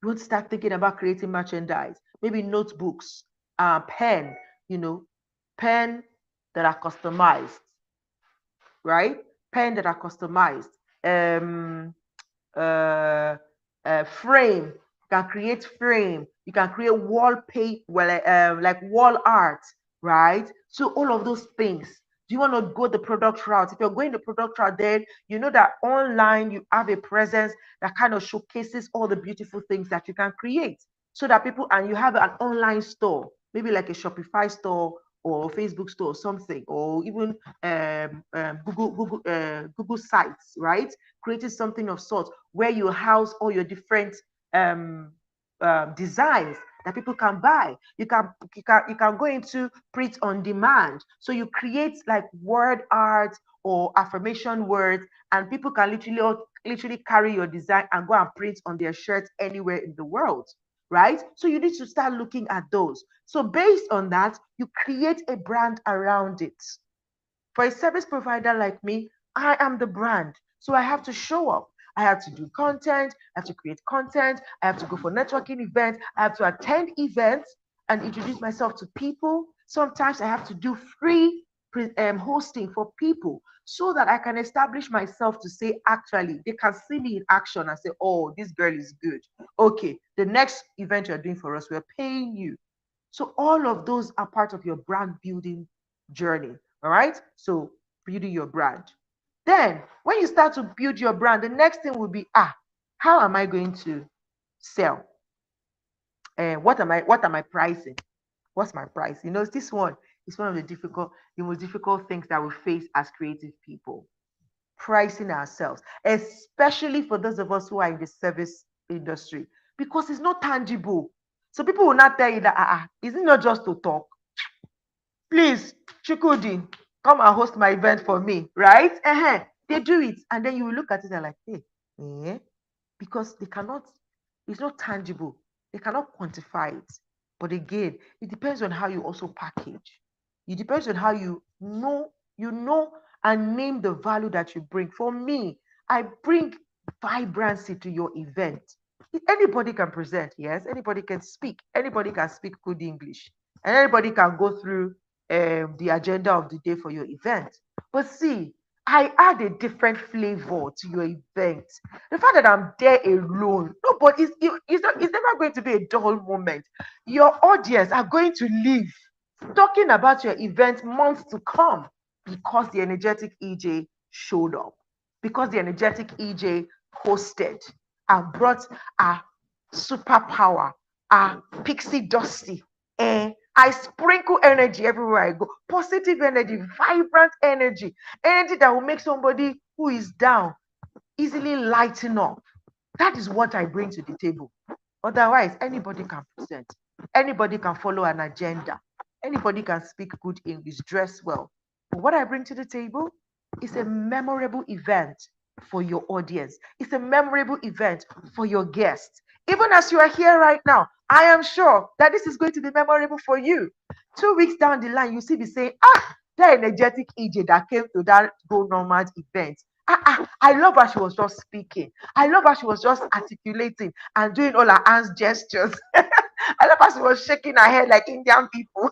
you want to start thinking about creating merchandise, maybe notebooks, pen, you know, pen that are customized, right? Pen that are customized. Um, uh, Frame. You can create frame. You can create wallpaper, well, like wall art, right? So all of those things. Do you want to go the product route? If you're going the product route, then you know that online you have a presence that kind of showcases all the beautiful things that you can create, so that people, and you have an online store, maybe like a Shopify store or Facebook store or something, or even Google sites, right? Creating something of sort where you house all your different um, designs that people can buy. You can go into print on demand. So you create like word art or affirmation words, and people can literally carry your design and go and print on their shirts anywhere in the world, right? So you need to start looking at those. So based on that, you create a brand around it. For a service provider like me, I am the brand. So I have to show up. I have to do content. I have to create content. I have to go for networking events. I have to attend events and introduce myself to people. Sometimes I have to do free hosting for people so that I can establish myself to say, actually, they can see me in action and say, oh, this girl is good. Okay, the next event you're doing for us, we're paying you. So all of those are part of your brand building journey. All right. So building your brand. Then when you start to build your brand, the next thing will be, how am I going to sell? And what am I pricing? What's my price? This one is one of the most difficult things that we face as creative people. Pricing ourselves, especially for those of us who are in the service industry, because it's not tangible. So people will not tell you that, is it not just to talk? Please, Chukudi, come and host my event for me, right? They do it, and then you will look at it and like, hey, because they cannot, it's not tangible. They cannot quantify it. But again, it depends on how you also package. It depends on how you know and name the value that you bring. For me, I bring vibrancy to your event. Anybody can present, yes, anybody can speak good English, and anybody can go through the agenda of the day for your event. But see, I add a different flavor to your event. The fact that I'm there alone, nobody it's never going to be a dull moment. Your audience are going to leave talking about your event months to come, because the energetic EJ showed up, because the energetic EJ hosted and brought a superpower, a pixie dusty, and I sprinkle energy everywhere I go. Positive energy, vibrant energy, energy that will make somebody who is down easily lighten up. That is what I bring to the table. Otherwise, anybody can present, anybody can follow an agenda, anybody can speak good English, dress well. But what I bring to the table is a memorable event for your audience. It's a memorable event for your guests. Even as you are here right now, I am sure that this is going to be memorable for you. 2 weeks down the line, you see me saying, that energetic EJ that came to that Go Nomad event. I love how she was just speaking. I love how she was just articulating and doing all her hands gestures. I love how she was shaking her head like Indian people.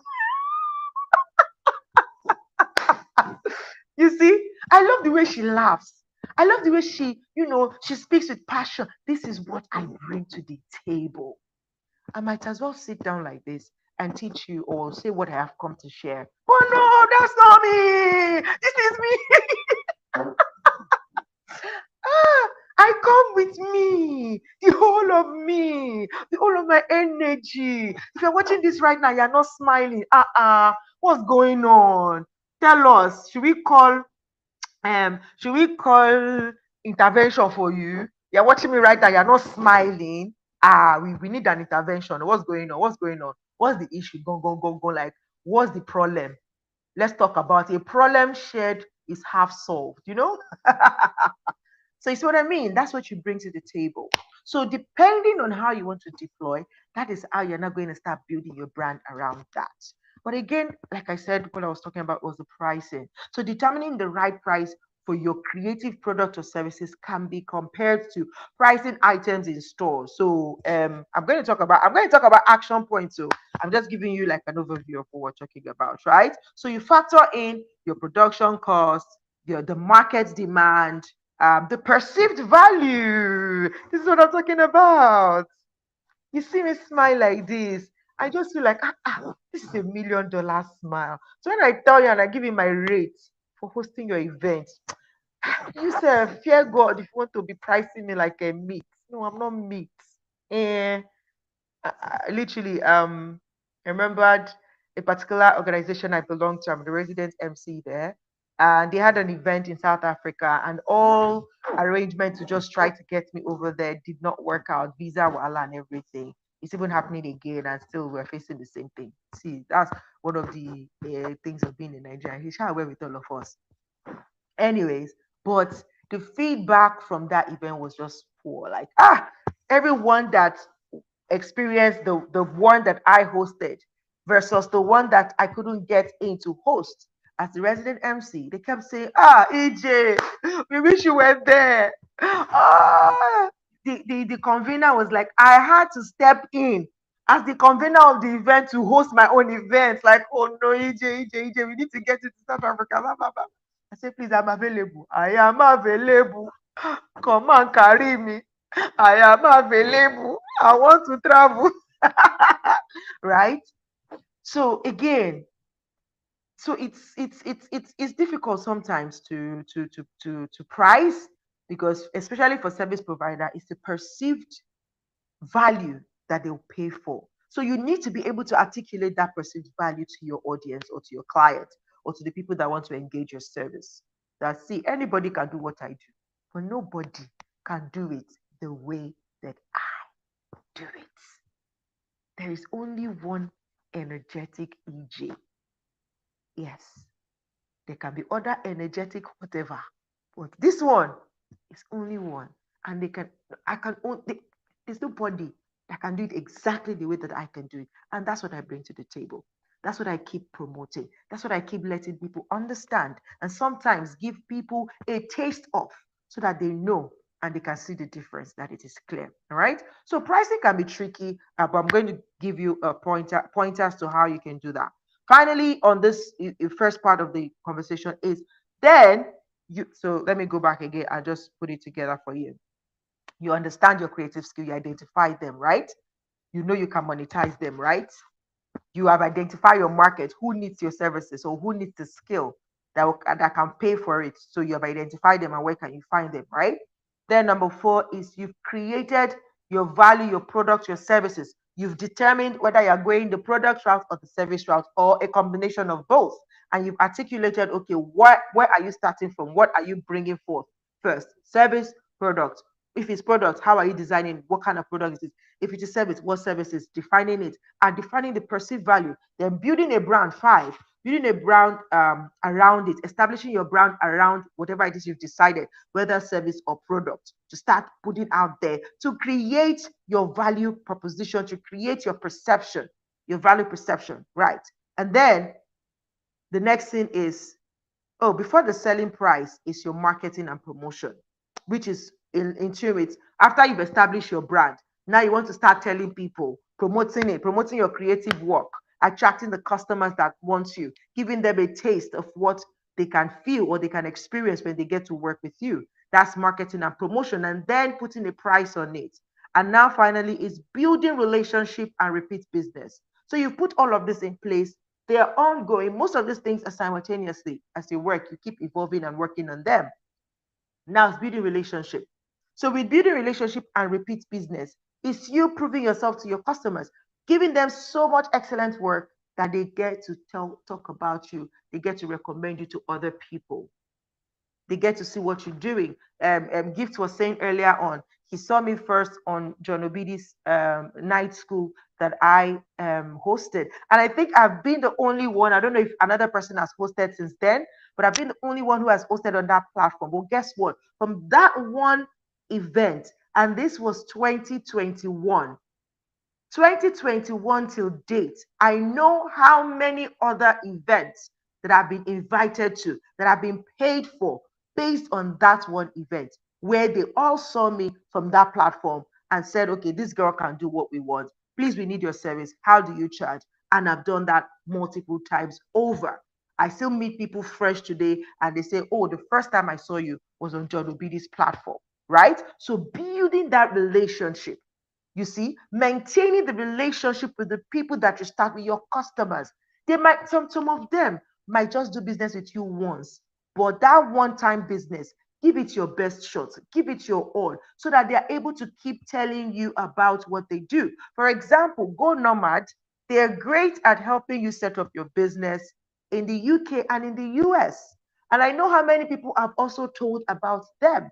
You see, I love the way she laughs. I love the way she speaks with passion. This is what I bring to the table. I might as well sit down like this and teach you or say what I have come to share. Oh no, that's not me. This is me. I come with me, the whole of me, the whole of my energy. If you're watching this right now, you're not smiling. What's going on? Tell us. Should we call Should we call intervention for you? You're watching me right now, you're not smiling. We need an intervention. What's going on? What's going on? What's the issue? Go. Like, what's the problem? Let's talk about it. A problem shared is half solved, you know? So you see what I mean? That's what you bring to the table. So depending on how you want to deploy, that is how you're not going to start building your brand around that. But again, like I said, what I was talking about was the pricing. So determining the right price for your creative product or services can be compared to pricing items in stores. So I'm going to talk about action points. So I'm just giving you like an overview of what we're talking about, right? So you factor in your production costs, the market demand, the perceived value. This is what I'm talking about. You see me smile like this. I just feel like, this is $1 million smile. So when I tell you and I give you my rate for hosting your event, you say, fear God if you want to be pricing me like a meat. No, I'm not meat. And literally, I remembered a particular organization I belonged to. I'm the resident MC there, and they had an event in South Africa, and all arrangements to just try to get me over there did not work out. Visa, wala, and everything. It's even happening again, and still we're facing the same thing. See, that's one of the things of being in Nigeria. He's shall away with all of us. Anyways, but the feedback from that event was just poor. Like, everyone that experienced the one that I hosted versus the one that I couldn't get in to host as the resident MC. They kept saying, EJ, we wish you were there. The convener was like, I had to step in as the convener of the event to host my own event. Like, oh no, EJ, we need to get you to South Africa. Blah, blah, blah. I said, please, I'm available. I am available. Come and carry me. I am available. I want to travel. Right? So again, so it's difficult sometimes to price, because especially for service provider, it's the perceived value that they'll pay for. So you need to be able to articulate that perceived value to your audience or to your client or to the people that want to engage your service. That, see, anybody can do what I do, but nobody can do it the way that I do it. There is only one energetic EJ. Yes, there can be other energetic whatever, but this one is only one. And there's nobody that can do it exactly the way that I can do it. And that's what I bring to the table. That's what I keep promoting. That's what I keep letting people understand, and sometimes give people a taste of, so that they know and they can see the difference, that it is clear. All right. So pricing can be tricky, but I'm going to give you a pointers to how you can do that. Finally, on this first part of the conversation is then you. So let me go back again and just put it together for you. You understand your creative skill, you identify them, right? You know you can monetize them, right? You have identified your market, who needs your services or who needs the skill that can pay for it. So you have identified them, and where can you find them, right? Then number 4 is you've created your value, your product, your services. You've determined whether you're going the product route or the service route or a combination of both. And you've articulated, okay, where are you starting from? What are you bringing forth first? Service, product. If it's product, how are you designing? What kind of product is it? If it is service, what services? Defining it and defining the perceived value. Then building a brand. 5, building a brand around it, establishing your brand around whatever it is you've decided, whether service or product, to start putting out there, to create your value proposition, to create your perception, your value perception, right? And then the next thing is, before the selling price is your marketing and promotion, which is into it. After you've established your brand, now you want to start telling people, promoting your creative work, attracting the customers that want you, giving them a taste of what they can feel or they can experience when they get to work with you. That's marketing and promotion, and then putting a price on it. And now finally is building relationship and repeat business. So you put all of this in place. They are ongoing. Most of these things are simultaneously. As you work, you keep evolving and working on them. Now it's building relationship. So with building relationship and repeat business, it's you proving yourself to your customers, giving them so much excellent work that they get to talk about you. They get to recommend you to other people. They get to see what you're doing. Gift was saying earlier on, he saw me first on John Obidi's night school that I hosted. And I think I've been the only one, I don't know if another person has hosted since then, but I've been the only one who has hosted on that platform. But guess what? From that one event, and this was 2021, 2021 till date, I know how many other events that I've been invited to, that I've been paid for based on that one event, where they all saw me from that platform and said, okay, this girl can do what we want. Please, we need your service. How do you charge? And I've done that multiple times over. I still meet people fresh today and they say, oh, the first time I saw you was on John Obidi's platform, right? So building that relationship, you see, maintaining the relationship with the people that you start with, your customers. They might, some of them might just do business with you once, but that one-time business, give it your best shot, give it your all, so that they are able to keep telling you about what they do. For example, Go Nomad, they're great at helping you set up your business in the UK and in the US. And I know how many people have also told about them.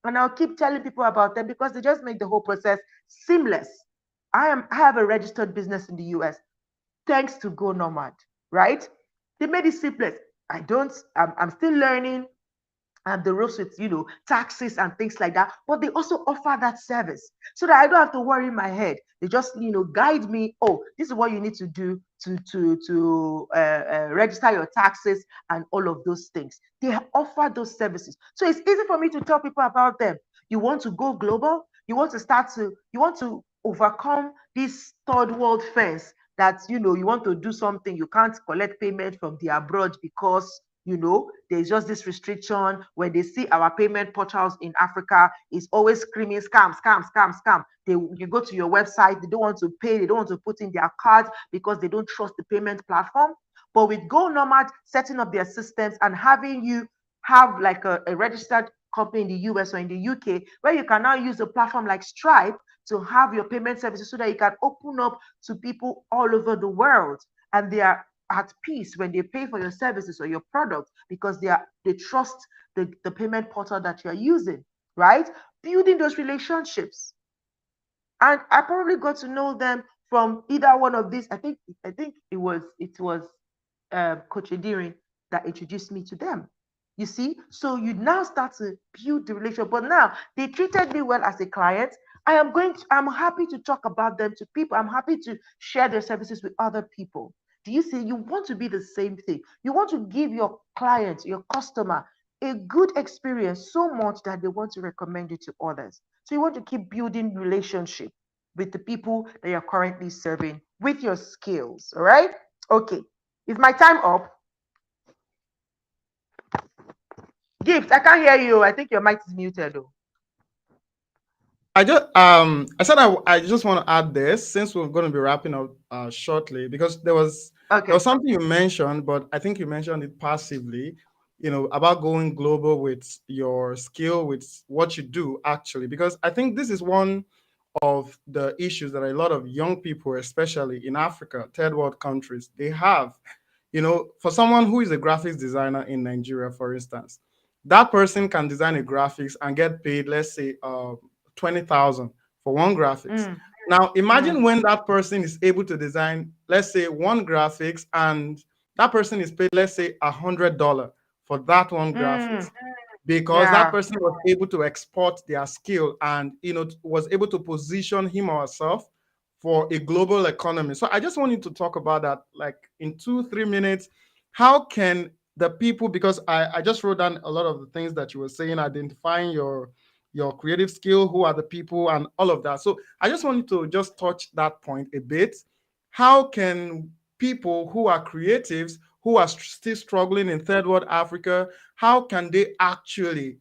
And I'll keep telling people about them because they just make the whole process seamless. I have a registered business in the US thanks to Go Nomad, right? They made it seamless. I'm still learning and the ropes with taxes and things like that, but they also offer that service so that I don't have to worry my head. They just guide me. Oh, this is what you need to do to register your taxes and all of those things. They offer those services, so it's easy for me to tell people about them. You want to go global, you want to overcome this third world fence, that you want to do something, you can't collect payment from the abroad because there's just this restriction. When they see our payment portals in Africa, it's always screaming scam, scam, scam, scam. You go to your website, they don't want to pay, they don't want to put in their cards because they don't trust the payment platform. But with Go Nomad setting up their systems and having you have like a registered company in the US or in the UK, where you can now use a platform like Stripe to have your payment services so that you can open up to people all over the world. And they are at peace when they pay for your services or your product because they trust the payment portal that you're using, right? Building those relationships. And I probably got to know them from either one of these. I think it was Coach Edirin that introduced me to them. You see, so you now start to build the relationship. But now they treated me well as a client. I'm happy to talk about them to people. I'm happy to share their services with other people. Do you see? You want to be the same thing. You want to give your client, your customer, a good experience so much that they want to recommend you to others. So you want to keep building relationship with the people that you're currently serving with your skills. All right? Okay. Is my time up? Gift, I can't hear you. I think your mic is muted though. I said I just want to add this since we're going to be wrapping up shortly, because there was something you mentioned, but I think you mentioned it passively, about going global with your skill, with what you do actually, because I think this is one of the issues that a lot of young people, especially in Africa, third world countries, they have. For someone who is a graphics designer in Nigeria, for instance, that person can design a graphics and get paid, let's say, 20,000 for one graphics. Now, imagine when that person is able to design, let's say, one graphics, and that person is paid, let's say, $100 for that one graphics, because that person was able to export their skill and was able to position him or herself for a global economy. So I just wanted to talk about that, like in 2-3 minutes. How can the people, because I just wrote down a lot of the things that you were saying, identifying your creative skill, who are the people and all of that. So I just wanted to just touch that point a bit. How can people who are creatives, who are still struggling in third world Africa, how can they actually,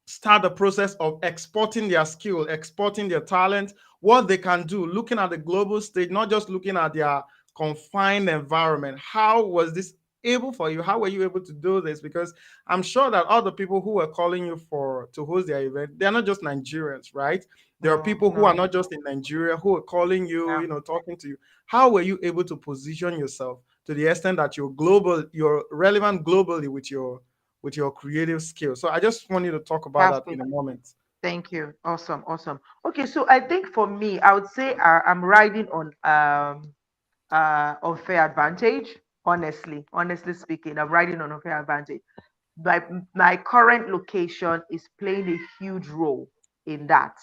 start the process of exporting their skill, exporting their talent, what they can do, looking at the global stage, not just looking at their confined environment? How was this able for you? How were you able to do this? Because I'm sure that all the people who are calling you to host their event, they're not just Nigerians, right? There are people who are not just in Nigeria who are calling you, talking to you. How were you able to position yourself to the extent that you're global, you're relevant globally with your with your creative skills. So I just want you to talk about that Fantastic. in a moment. Thank you. Awesome. Awesome. Okay, so I think for me, I would say I'm riding on unfair advantage. Honestly speaking, I'm riding on unfair advantage. My current location is playing a huge role in that,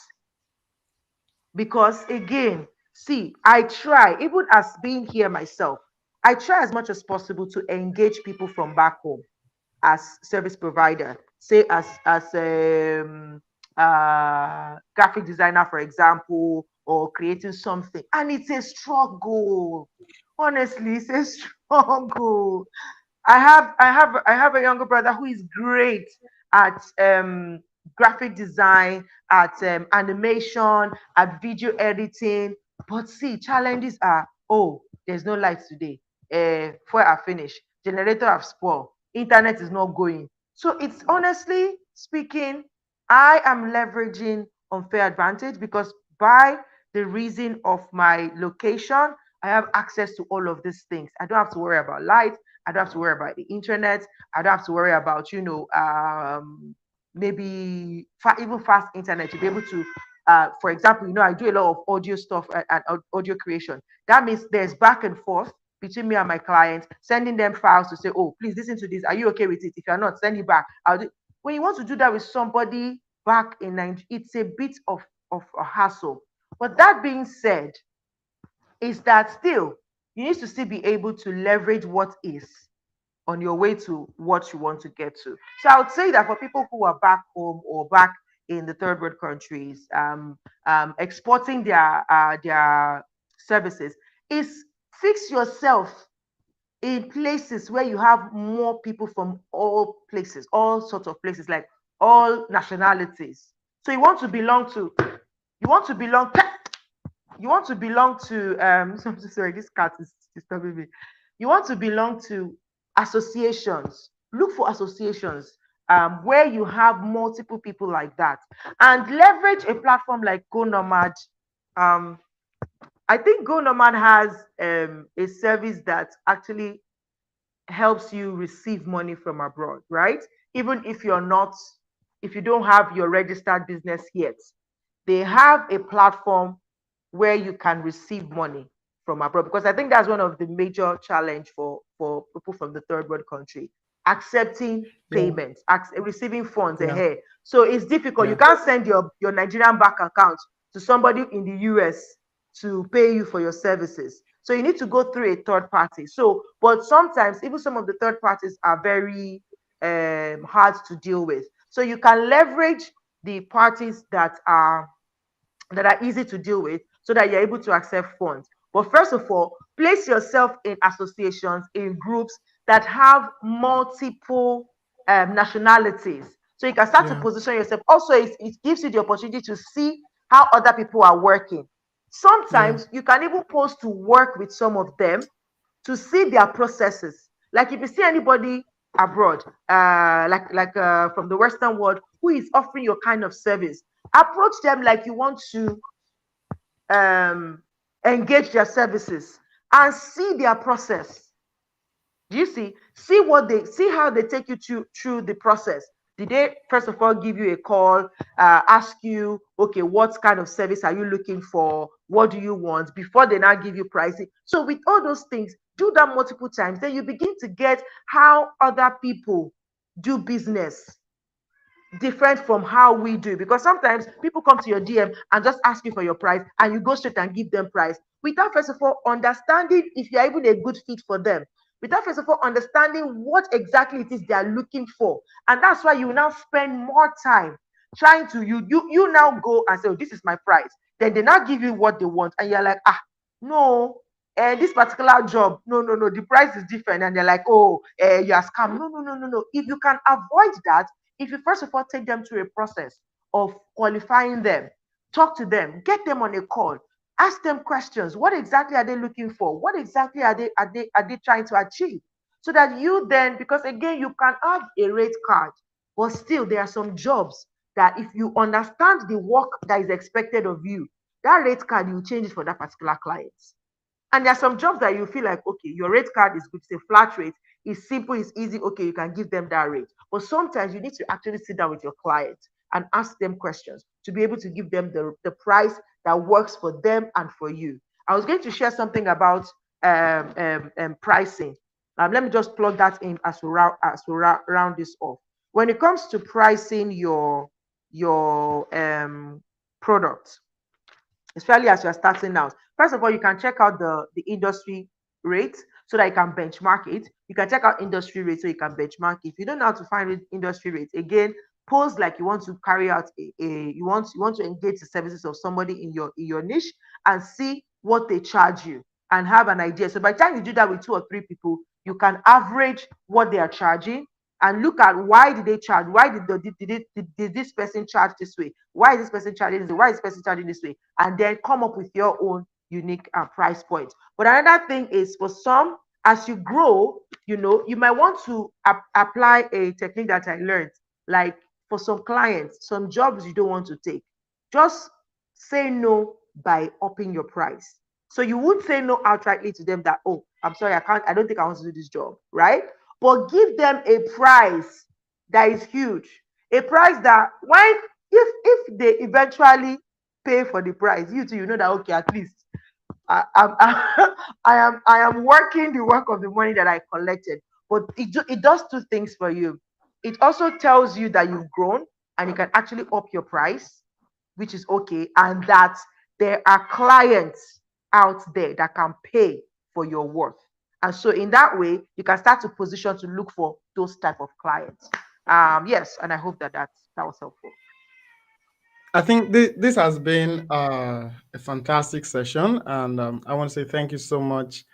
because again, see, I try, even as being here myself, I try as much as possible to engage people from back home as service provider, say as graphic designer, for example, or creating something, and it's a struggle. Honestly, it's a struggle. I have a younger brother who is great at graphic design, at animation, at video editing. But see, challenges are, oh, there's no light today. Before I finish, generator have spoiled, internet is not going. So it's, honestly speaking, I am leveraging unfair advantage, because by the reason of my location, I have access to all of these things. I don't have to worry about light. I don't have to worry about the internet. I don't have to worry about, maybe even fast internet to be able to, for example, I do a lot of audio stuff and audio creation. That means there's back and forth between me and my clients, sending them files to say, oh, please listen to this. Are you okay with it? If you're not, send it back. When you want to do that with somebody back in Nigeria, it's a bit of a hassle. But that being said, is that still you need to still be able to leverage what is on your way to what you want to get to. So I would say that for people who are back home or back in the third world countries, exporting their services, is fix yourself in places where you have more people from all places, all sorts of places, like all nationalities. So you want to belong to, you want to belong, you want to belong to sorry, this cat is disturbing me. You want to belong to associations. Look for associations where you have multiple people like that, and leverage a platform like Go Nomad. I think Go Nomad has a service that actually helps you receive money from abroad, right? Even if you're not, if you don't have your registered business yet, they have a platform where you can receive money from abroad, because I think that's one of the major challenge for people from the third world country, accepting Yeah, payments, receiving funds yeah, ahead. So it's difficult. You yeah, can't send your Nigerian bank account to somebody in the US to pay you for your services. So you need to go through a third party. So, but sometimes even some of the third parties are very hard to deal with. So you can leverage the parties that are easy to deal with, so that you're able to accept funds. But first of all, place yourself in associations, in groups that have multiple nationalities. So you can start to yeah, position yourself. Also, it gives you the opportunity to see how other people are working. yeah, Sometimes you can even post to work with some of them to see their processes. Like if you see anybody abroad, from the Western world, who is offering your kind of service, approach them like you want to um, engage their services, and see their process. Do you see? See how they take you through the process. Did they first of all give you a call, ask you, okay, what kind of service are you looking for? What do you want? Before they now give you pricing. So with all those things, do that multiple times. Then you begin to get how other people do business different from how we do, because sometimes people come to your DM and just ask you for your price, and you go straight and give them price without first of all understanding if you're even a good fit for them, without first of all understanding what exactly it is they are looking for. And that's why you now spend more time trying to, you now go and say, oh, this is my price. Then they now give you what they want, and you're like, no, this particular job, no, the price is different. And they're like, oh, you are scam. No. If you can avoid that, if you first of all take them through a process of qualifying them, talk to them, get them on a call, ask them questions. What exactly are they looking for? What exactly are they trying to achieve? So that you then, because again, you can have a rate card, but still there are some jobs that if you understand the work that is expected of you, that rate card, you change it for that particular client. And there are some jobs that you feel like, okay, your rate card is good, it's a flat rate, it's simple, it's easy, okay, you can give them that rate. But sometimes you need to actually sit down with your client and ask them questions to be able to give them the price that works for them and for you. I was going to share something about pricing. Let me just plug that in as round this off. When it comes to pricing your product, especially as you're starting out, first of all, you can check out the industry rates so that you can benchmark it. You can check out industry rates so you can benchmark it. If you don't know how to find industry rates, again, pose like you want to carry out you want to engage the services of somebody in your niche and see what they charge you and have an idea. So by the time you do that with 2 or 3 people, you can average what they are charging and look at why did they charge? Why did this person charge this way? Why is this person charging this way? Why is this person charging this way? And then come up with your own unique price point. But another thing is, for some, as you grow, you might want to apply a technique that I learned. Like, for some clients, some jobs you don't want to take, just say no by upping your price. So you would say no outrightly to them that, oh, I'm sorry, I don't think I want to do this job, right? But give them a price that is huge, a price that when if they eventually pay for the price, you too, know that, okay, at least I am working the work of the money that I collected. But it does 2 things for you. It also tells you that you've grown and you can actually up your price, which is okay, and that there are clients out there that can pay for your worth. And so in that way, you can start to position to look for those type of clients. Yes, and I hope that was helpful. I think this has been a fantastic session, and I want to say thank you so much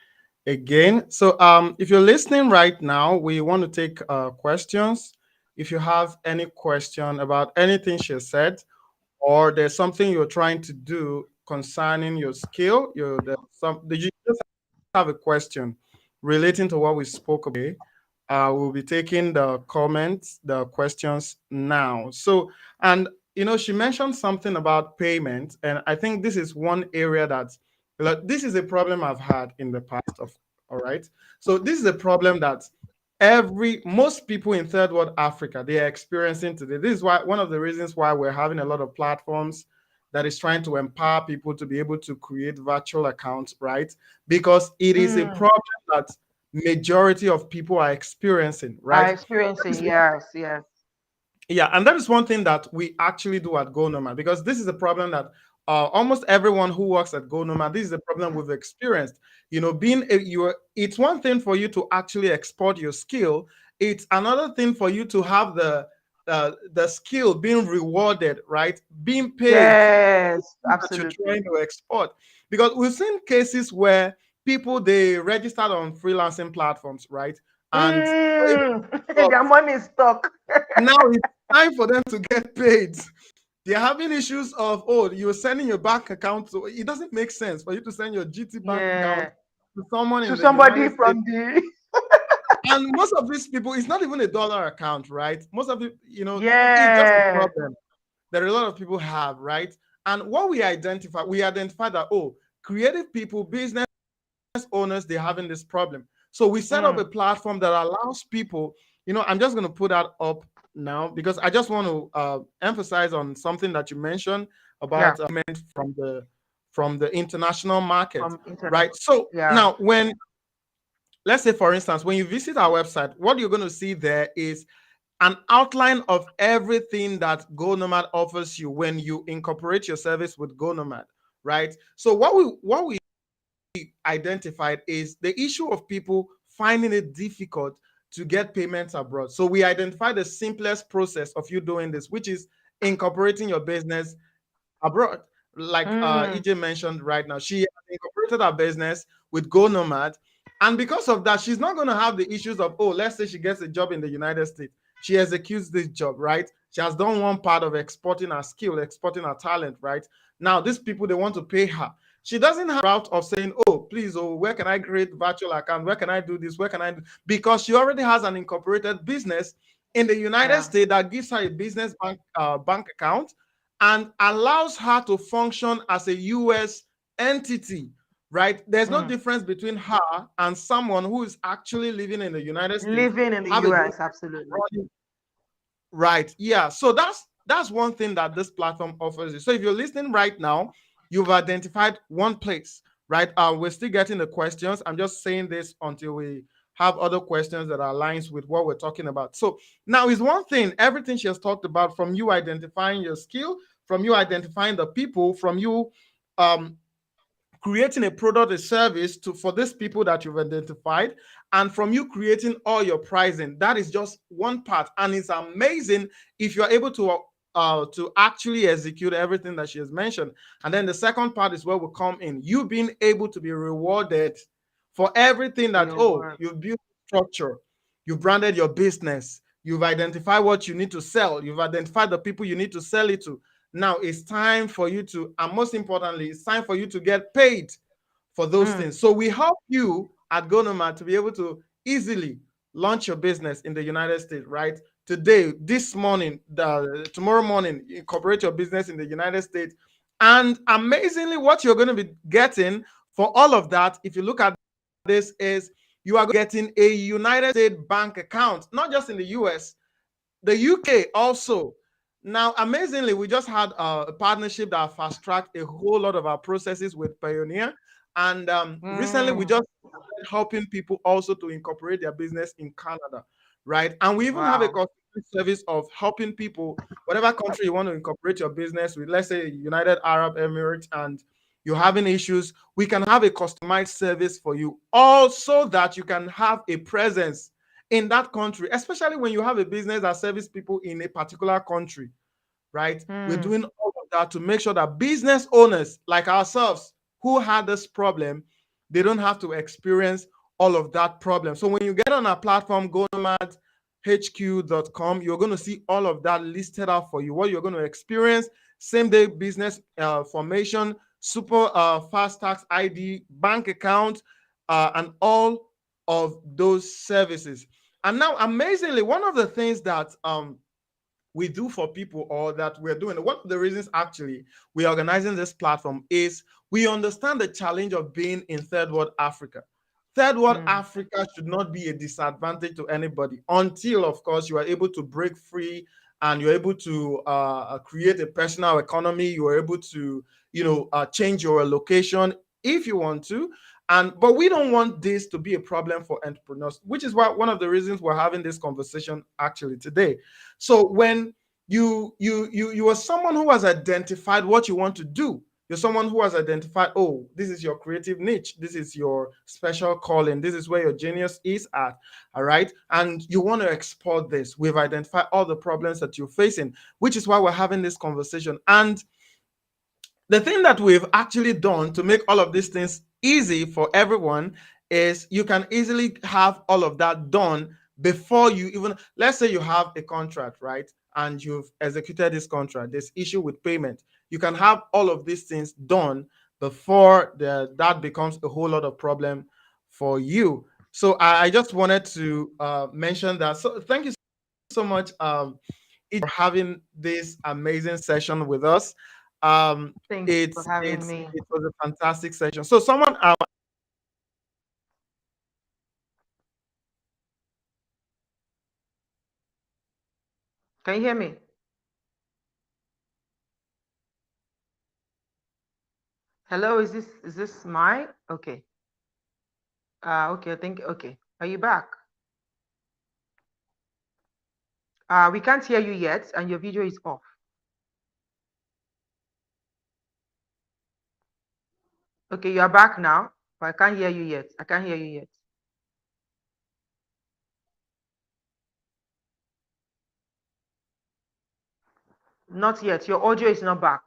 again. So if you're listening right now, we want to take questions. If you have any question about anything she said, or there's something you're trying to do concerning your skill, you just have a question relating to what we spoke about, we'll be taking the comments, the questions now. So, and she mentioned something about payment, and I think this is one area that, like, this is a problem I've had in the past. All right. So this is a problem that most people in third world Africa, they are experiencing today. This is why one of the reasons why we're having a lot of platforms that is trying to empower people to be able to create virtual accounts, right? Because it is a problem that majority of people are experiencing, right? Yes. Yeah, and that is one thing that we actually do at GoNoma, because this is a problem that almost everyone who works at GoNoma, this is a problem we've experienced. It's one thing for you to actually export your skill. It's another thing for you to have the skill being rewarded, right? Being paid. Yes, that you're trying to export. Because we've seen cases where people, they registered on freelancing platforms, right? And their money is stuck. now it's time for them to get paid. They're having issues of, oh, you're sending your bank account. So it doesn't make sense for you to send your GT bank account to someone in the somebody United from States. the And most of these people, it's not even a dollar account, right? Most of it, it's just a yeah. problem that a lot of people have, right? And what we identify that, oh, creative people, business owners, they're having this problem. So we set up a platform that allows people, I'm just going to put that up now because I just want to emphasize on something that you mentioned about from the international market, right? So now let's say, for instance, when you visit our website, what you're going to see there is an outline of everything that GoNomad offers you when you incorporate your service with GoNomad, right? So what we identified is the issue of people finding it difficult to get payments abroad. So we identified the simplest process of you doing this, which is incorporating your business abroad. Like EJ mentioned right now, she incorporated her business with GoNomad. And because of that, she's not going to have the issues of, oh, let's say she gets a job in the United States. She executes this job, right? She has done one part of exporting her skill, exporting her talent, right? Now, these people, they want to pay her. She doesn't have a route of saying, oh, please, oh, where can I create virtual account? Where can I do this? Where can I do? Because she already has an incorporated business in the United States that gives her a business bank account and allows her to function as a U.S. entity, right? There's no difference between her and someone who is actually living in the United States. Living in the US, absolutely. Right. Yeah. So that's one thing that this platform offers you. So if you're listening right now, you've identified one place, right? We're still getting the questions. I'm just saying this until we have other questions that aligns with what we're talking about. So now is one thing, everything she has talked about, from you identifying your skill, from you identifying the people, from you um creating a product or service to for these people that you've identified, and from you creating all your pricing. That is just one part, and it's amazing if you're able to actually execute everything that she has mentioned. And then the second part is where we come in, you being able to be rewarded for everything For that, your oh, work. you've built structure, you've branded your business, you've identified what you need to sell, you've identified the people you need to sell it to. Now it's time for you to, and most importantly, it's time for you to get paid for those Mm. things. So we help you at GoNomad to be able to easily launch your business in the United States, right? Today, this morning, tomorrow morning, incorporate your business in the United States. And amazingly, what you're going to be getting for all of that, if you look at this, is you are getting a United States bank account, not just in the US, the UK also. Now, amazingly, we just had a partnership that fast tracked a whole lot of our processes with Pioneer. And recently, we Mm. just started helping people also to incorporate their business in Canada, right? And we even have a Wow. customer service of helping people, whatever country you want to incorporate your business with, let's say United Arab Emirates, and you're having issues, we can have a customized service for you, all so that you can have a presence in that country, especially when you have a business that services people in a particular country, right? We're Mm. doing all of that to make sure that business owners like ourselves who had this problem, they don't have to experience all of that problem. So when you get on our platform, gonomadhq.com, you're going to see all of that listed out for you, what you're going to experience: same day business formation, super fast tax ID, bank account, and all of those services. And now, amazingly, one of the things that we do for people, or that we're doing, one of the reasons actually we're organizing this platform, is we understand the challenge of being in third world Africa. Third world Mm. Africa should not be a disadvantage to anybody until, of course, you are able to break free and you're able to create a personal economy. You are able to, change your location if you want to. And but we don't want this to be a problem for entrepreneurs, which is why one of the reasons we're having this conversation actually today. So when you are someone who has identified what you want to do, you're someone who has identified, oh, this is your creative niche, this is your special calling, this is where your genius is at, all right, and you want to export this. We've identified all the problems that you're facing, which is why we're having this conversation. And the thing that we've actually done to make all of these things easy for everyone is you can easily have all of that done before you even, let's say you have a contract, right? And you've executed this contract, there's issue with payment. You can have all of these things done before that becomes a whole lot of problem for you. So I just wanted to mention that. So thank you so much, for having this amazing session with us. Um, Thank you for it's having it's me. it was a fantastic session. So someone, Can you hear me? Hello, is this my okay? Okay, I think okay. Are you back? We can't hear you yet, and your video is off. Okay, you are back now, but I can't hear you yet. I can't hear you yet. Not yet. Your audio is not back.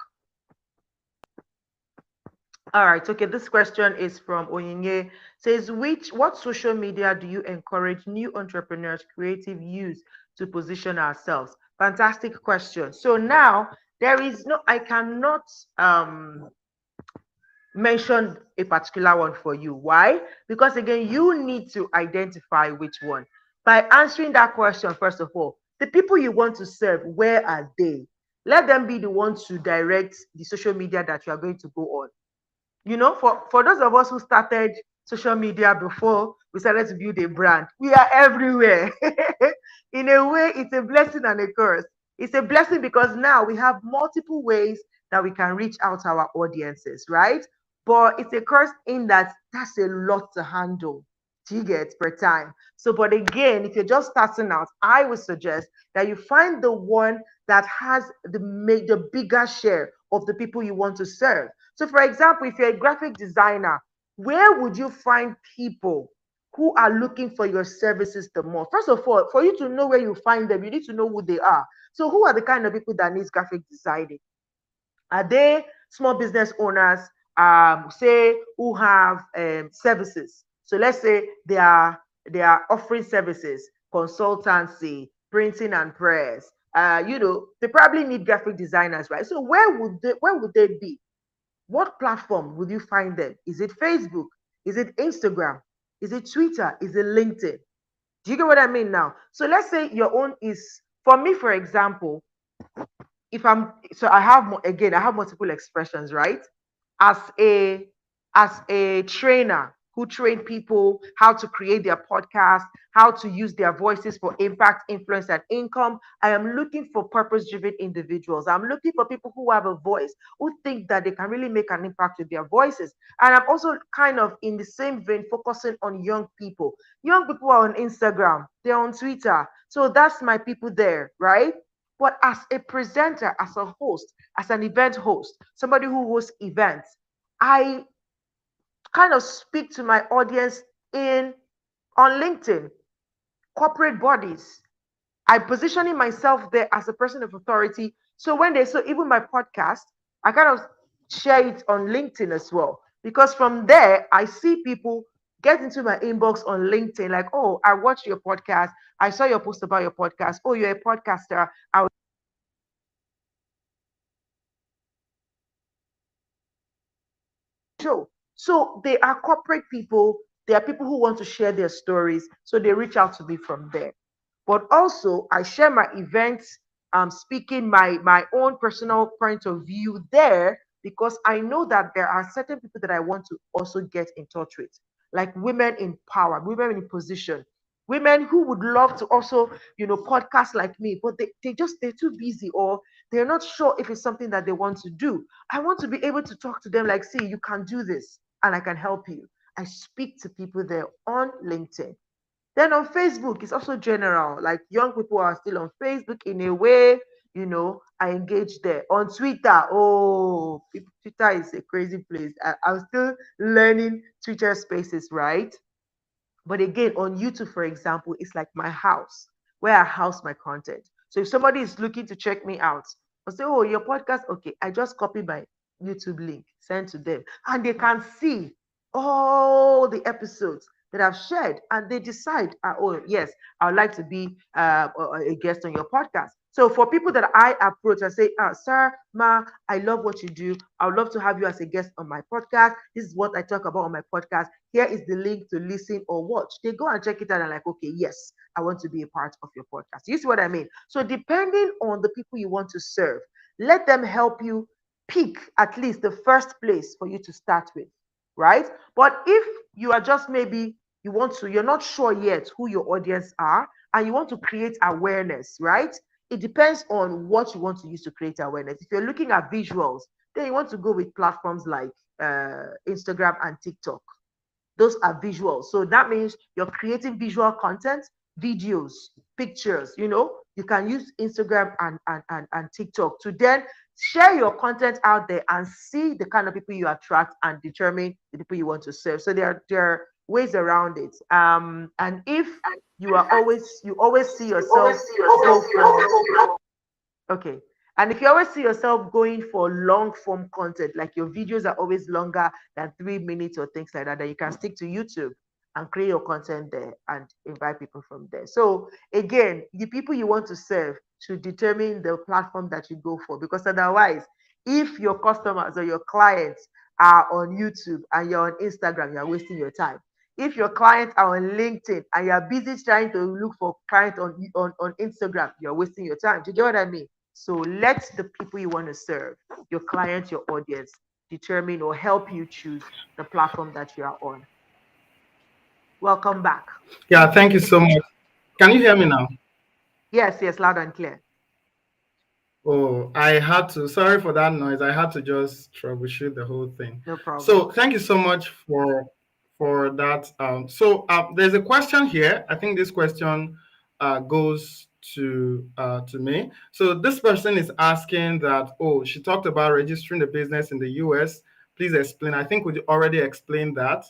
All right. Okay. This question is from Onyinye. Says, what social media do you encourage new entrepreneurs creative use to position ourselves? Fantastic question. So now there is no, I cannot mention a particular one for you. Why? Because again, you need to identify which one. By answering that question, first of all, the people you want to serve, where are they? Let them be the ones to direct the social media that you are going to go on. For those of us who started social media before, we started to build a brand. We are everywhere. In a way, it's a blessing and a curse. It's a blessing because now we have multiple ways that we can reach out to our audiences, right? But it's a curse in that that's a lot to handle. Do you get per time? So, but again, if you're just starting out, I would suggest that you find the one that has the bigger share of the people you want to serve. So, for example, if you're a graphic designer, where would you find people who are looking for your services the most? First of all, for you to know where you find them, you need to know who they are. So, who are the kind of people that needs graphic designing? Are they small business owners, say, who have services? So let's say they are offering services, consultancy, printing and press. They probably need graphic designers, right? So where would they be? What platform would you find them? Is it Facebook? Is it Instagram? Is it Twitter? Is it LinkedIn? Do you get what I mean now? So let's say your own is, for me, for example, if I'm so I have again, I have multiple expressions, right? as a as a trainer who train people how to create their podcast, how to use their voices for impact, influence, and income. I am looking for purpose-driven individuals. I'm looking for people who have a voice, who think that they can really make an impact with their voices. And I'm also kind of in the same vein focusing on young people. Young people are on Instagram, they're on Twitter. So that's my people there, right? But as a presenter, as a host, as an event host, somebody who hosts events, I kind of speak to my audience in on LinkedIn, corporate bodies. I'm positioning myself there as a person of authority. So even my podcast, I kind of share it on LinkedIn as well. Because from there, I see people get into my inbox on LinkedIn, like, oh, I watched your podcast. I saw your post about your podcast. Oh, you're a podcaster. I show. So they are corporate people. They are people who want to share their stories. So they reach out to me from there. But also, I share my events, speaking my own personal point of view there because I know that there are certain people that I want to also get in touch with, like women in power, women in position, women who would love to also, podcast like me, but they're too busy or they're not sure if it's something that they want to do. I want to be able to talk to them like, see, you can do this and I can help you. I speak to people there on LinkedIn. Then on Facebook, it's also general. Like young people are still on Facebook in a way, I engage there. On Twitter, oh, Twitter is a crazy place. I'm still learning Twitter spaces, right? But again, on YouTube, for example, it's like my house where I house my content. So if somebody is looking to check me out, I'll say, oh, your podcast, okay, I just copy my YouTube link, send to them, and they can see all the episodes that I've shared, and they decide, oh, yes, I would like to be a guest on your podcast. So for people that I approach, I say, sir, ma, I love what you do. I would love to have you as a guest on my podcast. This is what I talk about on my podcast. Here is the link to listen or watch. They go and check it out and like, okay, yes, I want to be a part of your podcast. You see what I mean? So depending on the people you want to serve, let them help you pick at least the first place for you to start with, right? But if you are just maybe you're not sure yet who your audience are and you want to create awareness, right? It depends on what you want to use to create awareness. If you're looking at visuals, then you want to go with platforms like Instagram and TikTok. Those are visuals. So that means you're creating visual content, videos, pictures, you can use Instagram and TikTok to then share your content out there and see the kind of people you attract and determine the people you want to serve. So there are ways around it. And if you always see yourself go for okay. And if you always see yourself going for long form content, like your videos are always longer than 3 minutes or things like that, then you can stick to YouTube and create your content there and invite people from there. So again, the people you want to serve should determine the platform that you go for, because otherwise, if your customers or your clients are on YouTube and you're on Instagram, you're wasting your time. If your clients are on LinkedIn and you're busy trying to look for clients on Instagram, you're wasting your time. Do you get what I mean? So let the people you want to serve, your clients, your audience, determine or help you choose the platform that you are on. Welcome back. Yeah, thank you so much. Can you hear me now? Yes, yes, loud and clear. Oh, I had to, sorry for that noise. I had to just troubleshoot the whole thing. No problem. So thank you so much for that. There's a question here. I think this question goes to me. So this person is asking that, oh, she talked about registering the business in the US. Please explain. I think we already explained that.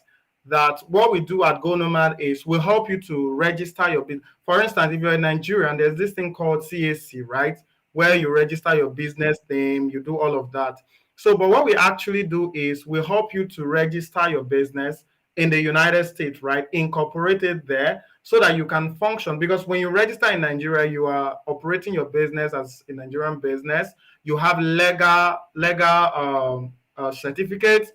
That what we do at Go Nomad is we'll help you to register your business. For instance, if you're in Nigeria and there's this thing called CAC, right? Where you register your business name, you do all of that. So, but what we actually do is we help you to register your business in the United States, right? Incorporate it there so that you can function. Because when you register in Nigeria, you are operating your business as a Nigerian business. You have legal certificates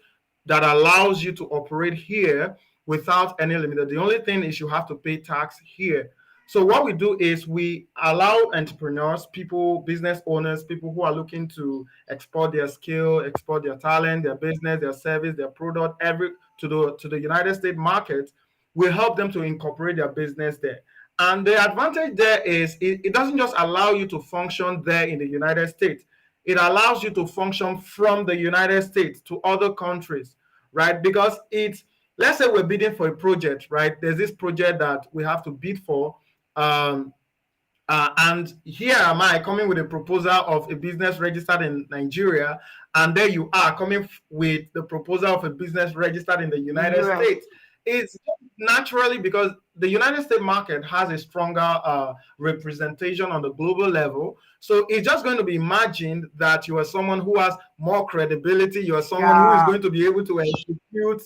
that allows you to operate here without any limit. The only thing is you have to pay tax here. So what we do is we allow entrepreneurs, people, business owners, people who are looking to export their skill, export their talent, their business, their service, their product, every to the United States market. We help them to incorporate their business there. And the advantage there is it doesn't just allow you to function there in the United States. It allows you to function from the United States to other countries, right? Because it's, let's say we're bidding for a project, right? There's this project that we have to bid for. Um, and here am I coming with a proposal of a business registered in Nigeria, and there you are coming with the proposal of a business registered in the United US. States. It's naturally because the United States market has a stronger representation on the global level. So it's just going to be imagined that you are someone who has more credibility. You are someone who is Yeah. going to be able to execute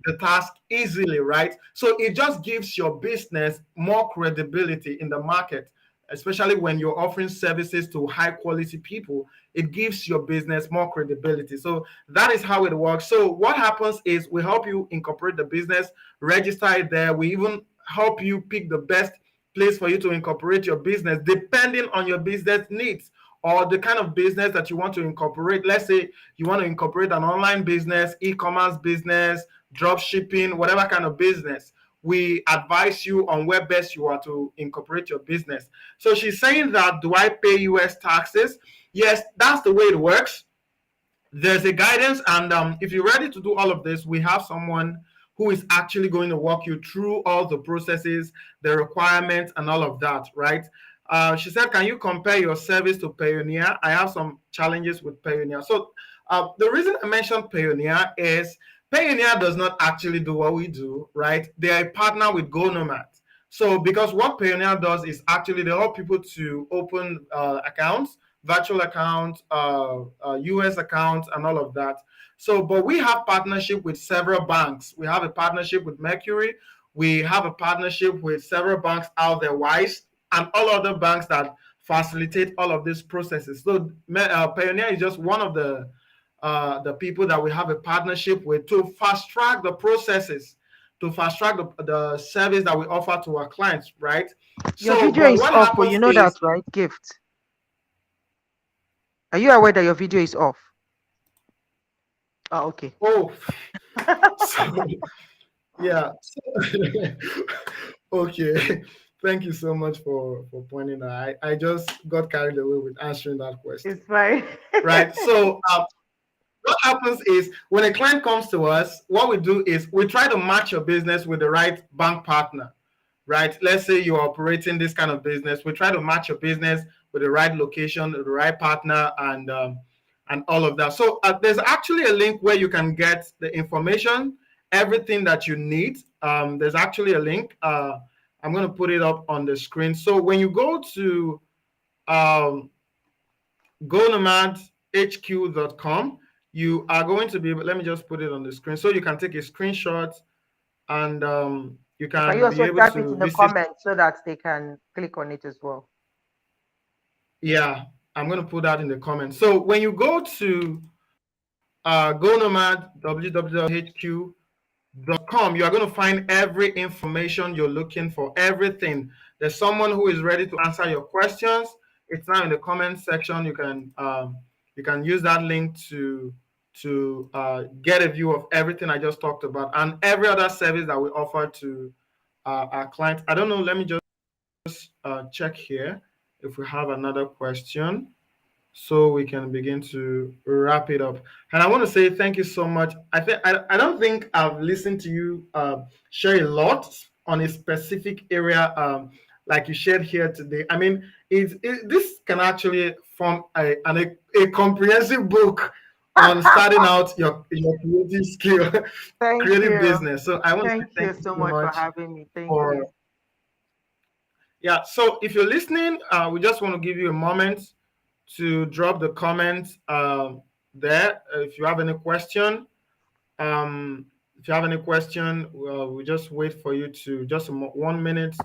the task easily, right? So it just gives your business more credibility in the market, especially when you're offering services to high quality people. It gives your business more credibility. So that is how it works. So what happens is we help you incorporate the business, register it there. We even help you pick the best place for you to incorporate your business depending on your business needs or the kind of business that you want to incorporate. Let's say you want to incorporate an online business, e-commerce business, drop shipping, whatever kind of business. We advise you on where best you are to incorporate your business. So she's saying that, do I pay US taxes? Yes, that's the way it works. There's a guidance, and if you're ready to do all of this, we have someone who is actually going to walk you through all the processes, the requirements, and all of that, right? She said, can you compare your service to Payoneer? I have some challenges with Payoneer. So the reason I mentioned Payoneer is Payoneer does not actually do what we do, right? They are a partner with Go Nomad. So because what Payoneer does is actually they help people to open accounts, virtual accounts, US accounts, and all of that. So, but we have partnership with several banks. We have a partnership with Mercury. We have a partnership with several banks out there, Wise, and all other banks that facilitate all of these processes. So, Payoneer is just one of the people that we have a partnership with to fast track the processes, to fast track the service that we offer to our clients, right? Your So, video but is what off, but you happens know that, is, right? Gift. Are you aware that your video is off? Oh, okay. oh, so, yeah. Okay. Thank you so much for pointing that. I just got carried away with answering that question, It's fine. right? So, what happens is when a client comes to us, what we do is we try to match your business with the right bank partner, right? Let's say you're operating this kind of business. We try to match your business with the right location, the right partner, and all of that. So there's actually a link where you can get the information, everything that you need. There's actually a link. I'm going to put it up on the screen. So when you go to um, gonomadhq.com, you are going to be able, let me just put it on the screen so you can take a screenshot and you Can you can be also able type it to in the visit. comments so that they can click on it as well? Yeah, I'm going to put that in the comments. So when you go to GoNomad, www.hq.com, you are going to find every information you're looking for, everything. There's someone who is ready to answer your questions. It's now in the comment section. You can use that link to get a view of everything I just talked about and every other service that we offer to our clients. I don't know. Let me just check here if we have another question so we can begin to wrap it up. And I want to say thank you so much. I don't think I've listened to you share a lot on a specific area like you shared here today. I mean, this can actually form a comprehensive book on starting out your creative skill, Thank creative you. business. So I want to say Thank you thank you so so much for much having me. Thank for you. yeah. So if you're listening, we just want to give you a moment to drop the comments there. If you have any question, um, we just wait for you to just 1 minute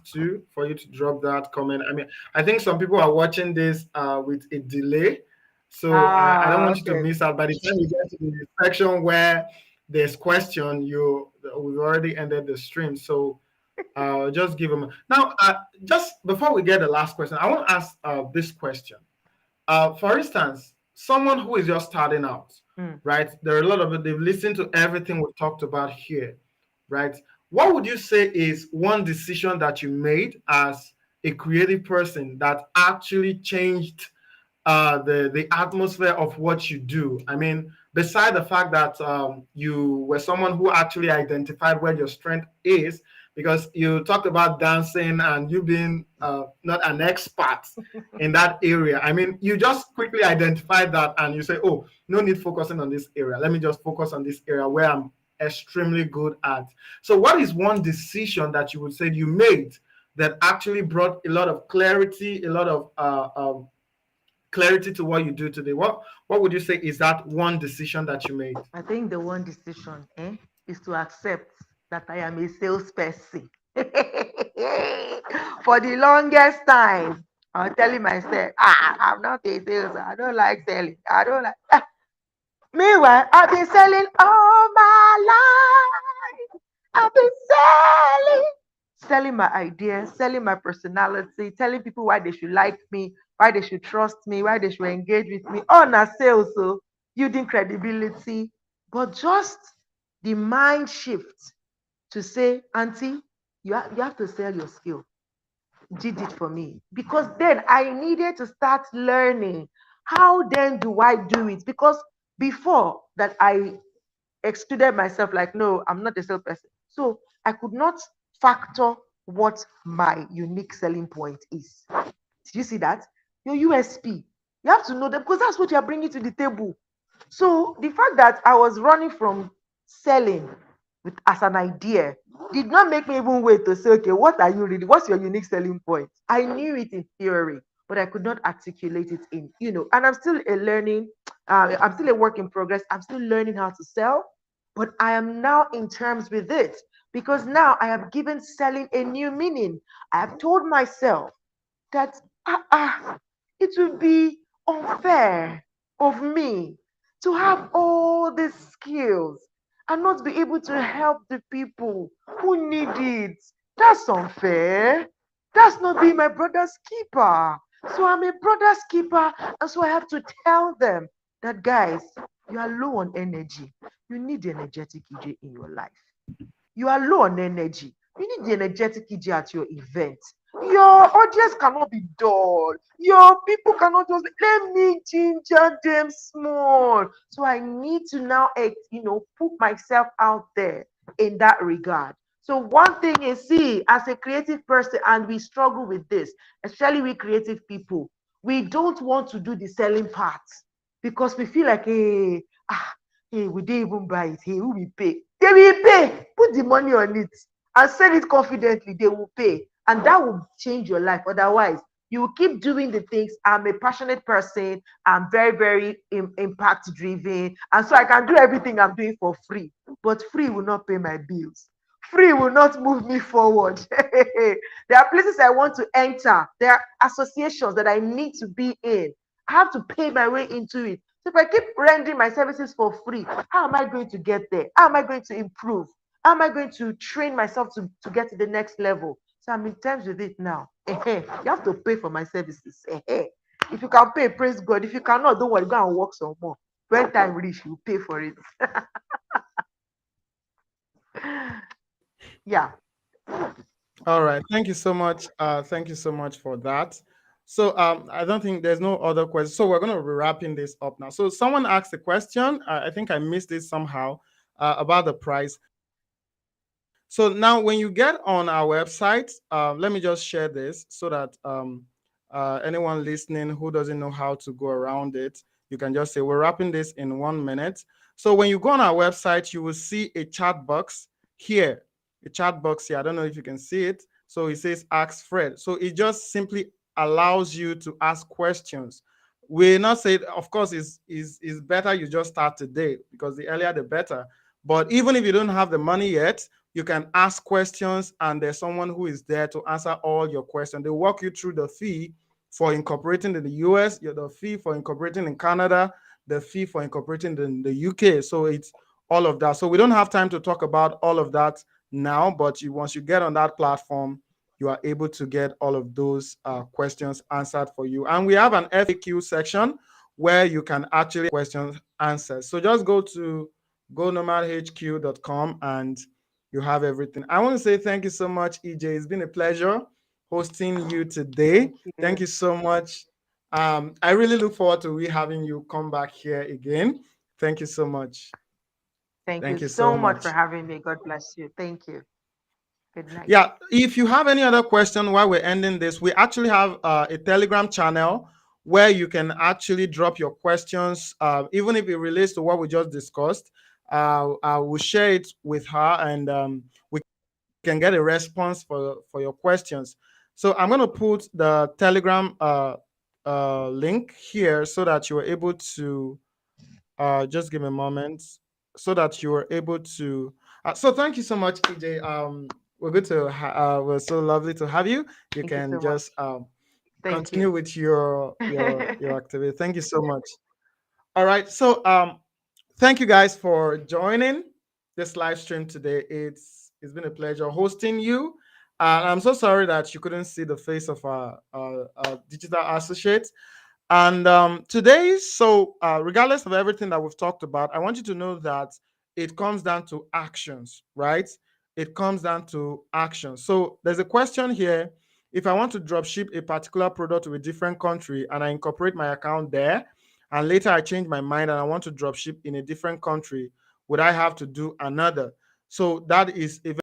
for you to drop that comment. I mean, I think some people are watching this with a delay, so I don't want you to Okay. miss out. By the time you get to the section where there's question, we've already ended the stream. So just give them now. Just before we get the last question, I want to ask this question. For instance, someone who is just starting out, Mm. right? There are a lot of it. They've listened to everything we've talked about here, right? What would you say is one decision that you made as a creative person that actually changed the atmosphere of what you do? I mean, beside the fact that you were someone who actually identified where your strength is, because you talked about dancing and you being not an expert in that area. I mean, you just quickly identified that and you say, oh, no need focusing on this area. Let me just focus on this area where I'm extremely good at. So what is one decision that you would say you made that actually brought a lot of clarity, a lot of clarity to what you do today? What would you say is that one decision that you made? I think the one decision is to accept that I am a salesperson. For the longest time, I was telling myself, I'm not a sales. I don't like selling. I don't like. Meanwhile, I've been selling all my life. I've been selling my ideas, selling my personality, telling people why they should like me, why they should trust me, why they should engage with me. All na sales, so building credibility, but just the mind shift to say, Auntie, you have to sell your skill. Did it for me because then I needed to start learning how then do I do it because before that I excluded myself like no, I'm not a salesperson, so I could not factor what my unique selling point is. Do you see that? Your USP, you have to know them because that's what you're bringing to the table. So the fact that I was running from selling as an idea did not make me even wait to say, okay, what are you really? What's your unique selling point? I knew it in theory, but I could not articulate it and I'm still a learning, I'm still a work in progress. I'm still learning how to sell, but I am now in terms with it because now I have given selling a new meaning. I have told myself that it would be unfair of me to have all these skills and not be able to help the people who need it. That's unfair. That's not being my brother's keeper. So I'm a brother's keeper, and so I have to tell them that, guys, you are low on energy. You need the energetic EJ in your life. You are low on energy. You need the energetic EJ at your event. Your audience cannot be dull. Your people cannot just let me ginger them small. So I need to now, put myself out there in that regard. So one thing is, see, as a creative person, and we struggle with this, especially we creative people, we don't want to do the selling part because we feel like, hey, we didn't even buy it. Hey, who will pay? They will pay. Put the money on it and sell it confidently. They will pay. And that will change your life. Otherwise, you will keep doing the things. I'm a passionate person. I'm very, very impact driven. And so I can do everything I'm doing for free. But free will not pay my bills. Free will not move me forward. There are places I want to enter. There are associations that I need to be in. I have to pay my way into it. So if I keep rendering my services for free, how am I going to get there? How am I going to improve? How am I going to train myself to get to the next level? So I'm in terms with it now. You have to pay for my services. If you can pay, praise God. If you cannot, don't worry, go and work some more. When time reach, you pay for it. Yeah. All right. Thank you so much. Thank you so much for that. So I don't think there's no other questions. So we're going to be wrapping this up now. So someone asked a question. I think I missed it somehow about the price. So now when you get on our website, let me just share this so that anyone listening who doesn't know how to go around it, you can just say, we're wrapping this in 1 minute. So when you go on our website, you will see a chat box here, a chat box here. I don't know if you can see it. So it says Ask Fred. So it just simply allows you to ask questions. We not say, of course, is better you just start today because the earlier the better. But even if you don't have the money yet, you can ask questions, and there's someone who is there to answer all your questions. They walk you through the fee for incorporating in the US, the fee for incorporating in Canada, the fee for incorporating in the UK. So it's all of that. So we don't have time to talk about all of that now, but once you get on that platform, you are able to get all of those questions answered for you. And we have an FAQ section where you can actually questions answered. So just go to gonomadhq.com and you have everything. I want to say thank you so much, EJ. It's been a pleasure hosting you today. Thank you. Thank you so much. I really look forward to having you come back here again. Thank you so much. Thank you Thank you so so much for much. having me. God bless you. Thank you. Good night. Yeah, if you have any other question while we're ending this, we actually have a Telegram channel where you can actually drop your questions, even if it relates to what we just discussed. I will share it with her, and we can get a response for your questions. So I'm going to put the Telegram link here so that you are able to just give me a moment so that you are able to. So thank you so much, EJ. We're good to. We're so lovely to have you. You Thank you can so much. just Thank continue you. with your activity. Thank you so much. All right. So thank you guys for joining this live stream today. It's been a pleasure hosting you. I'm so sorry that you couldn't see the face of our digital associate. And today, so regardless of everything that we've talked about, I want you to know that it comes down to actions, right? It comes down to actions. So there's a question here. If I want to drop ship a particular product to a different country and I incorporate my account there, and later I change my mind and I want to drop ship in a different country, would I have to do another? So that is a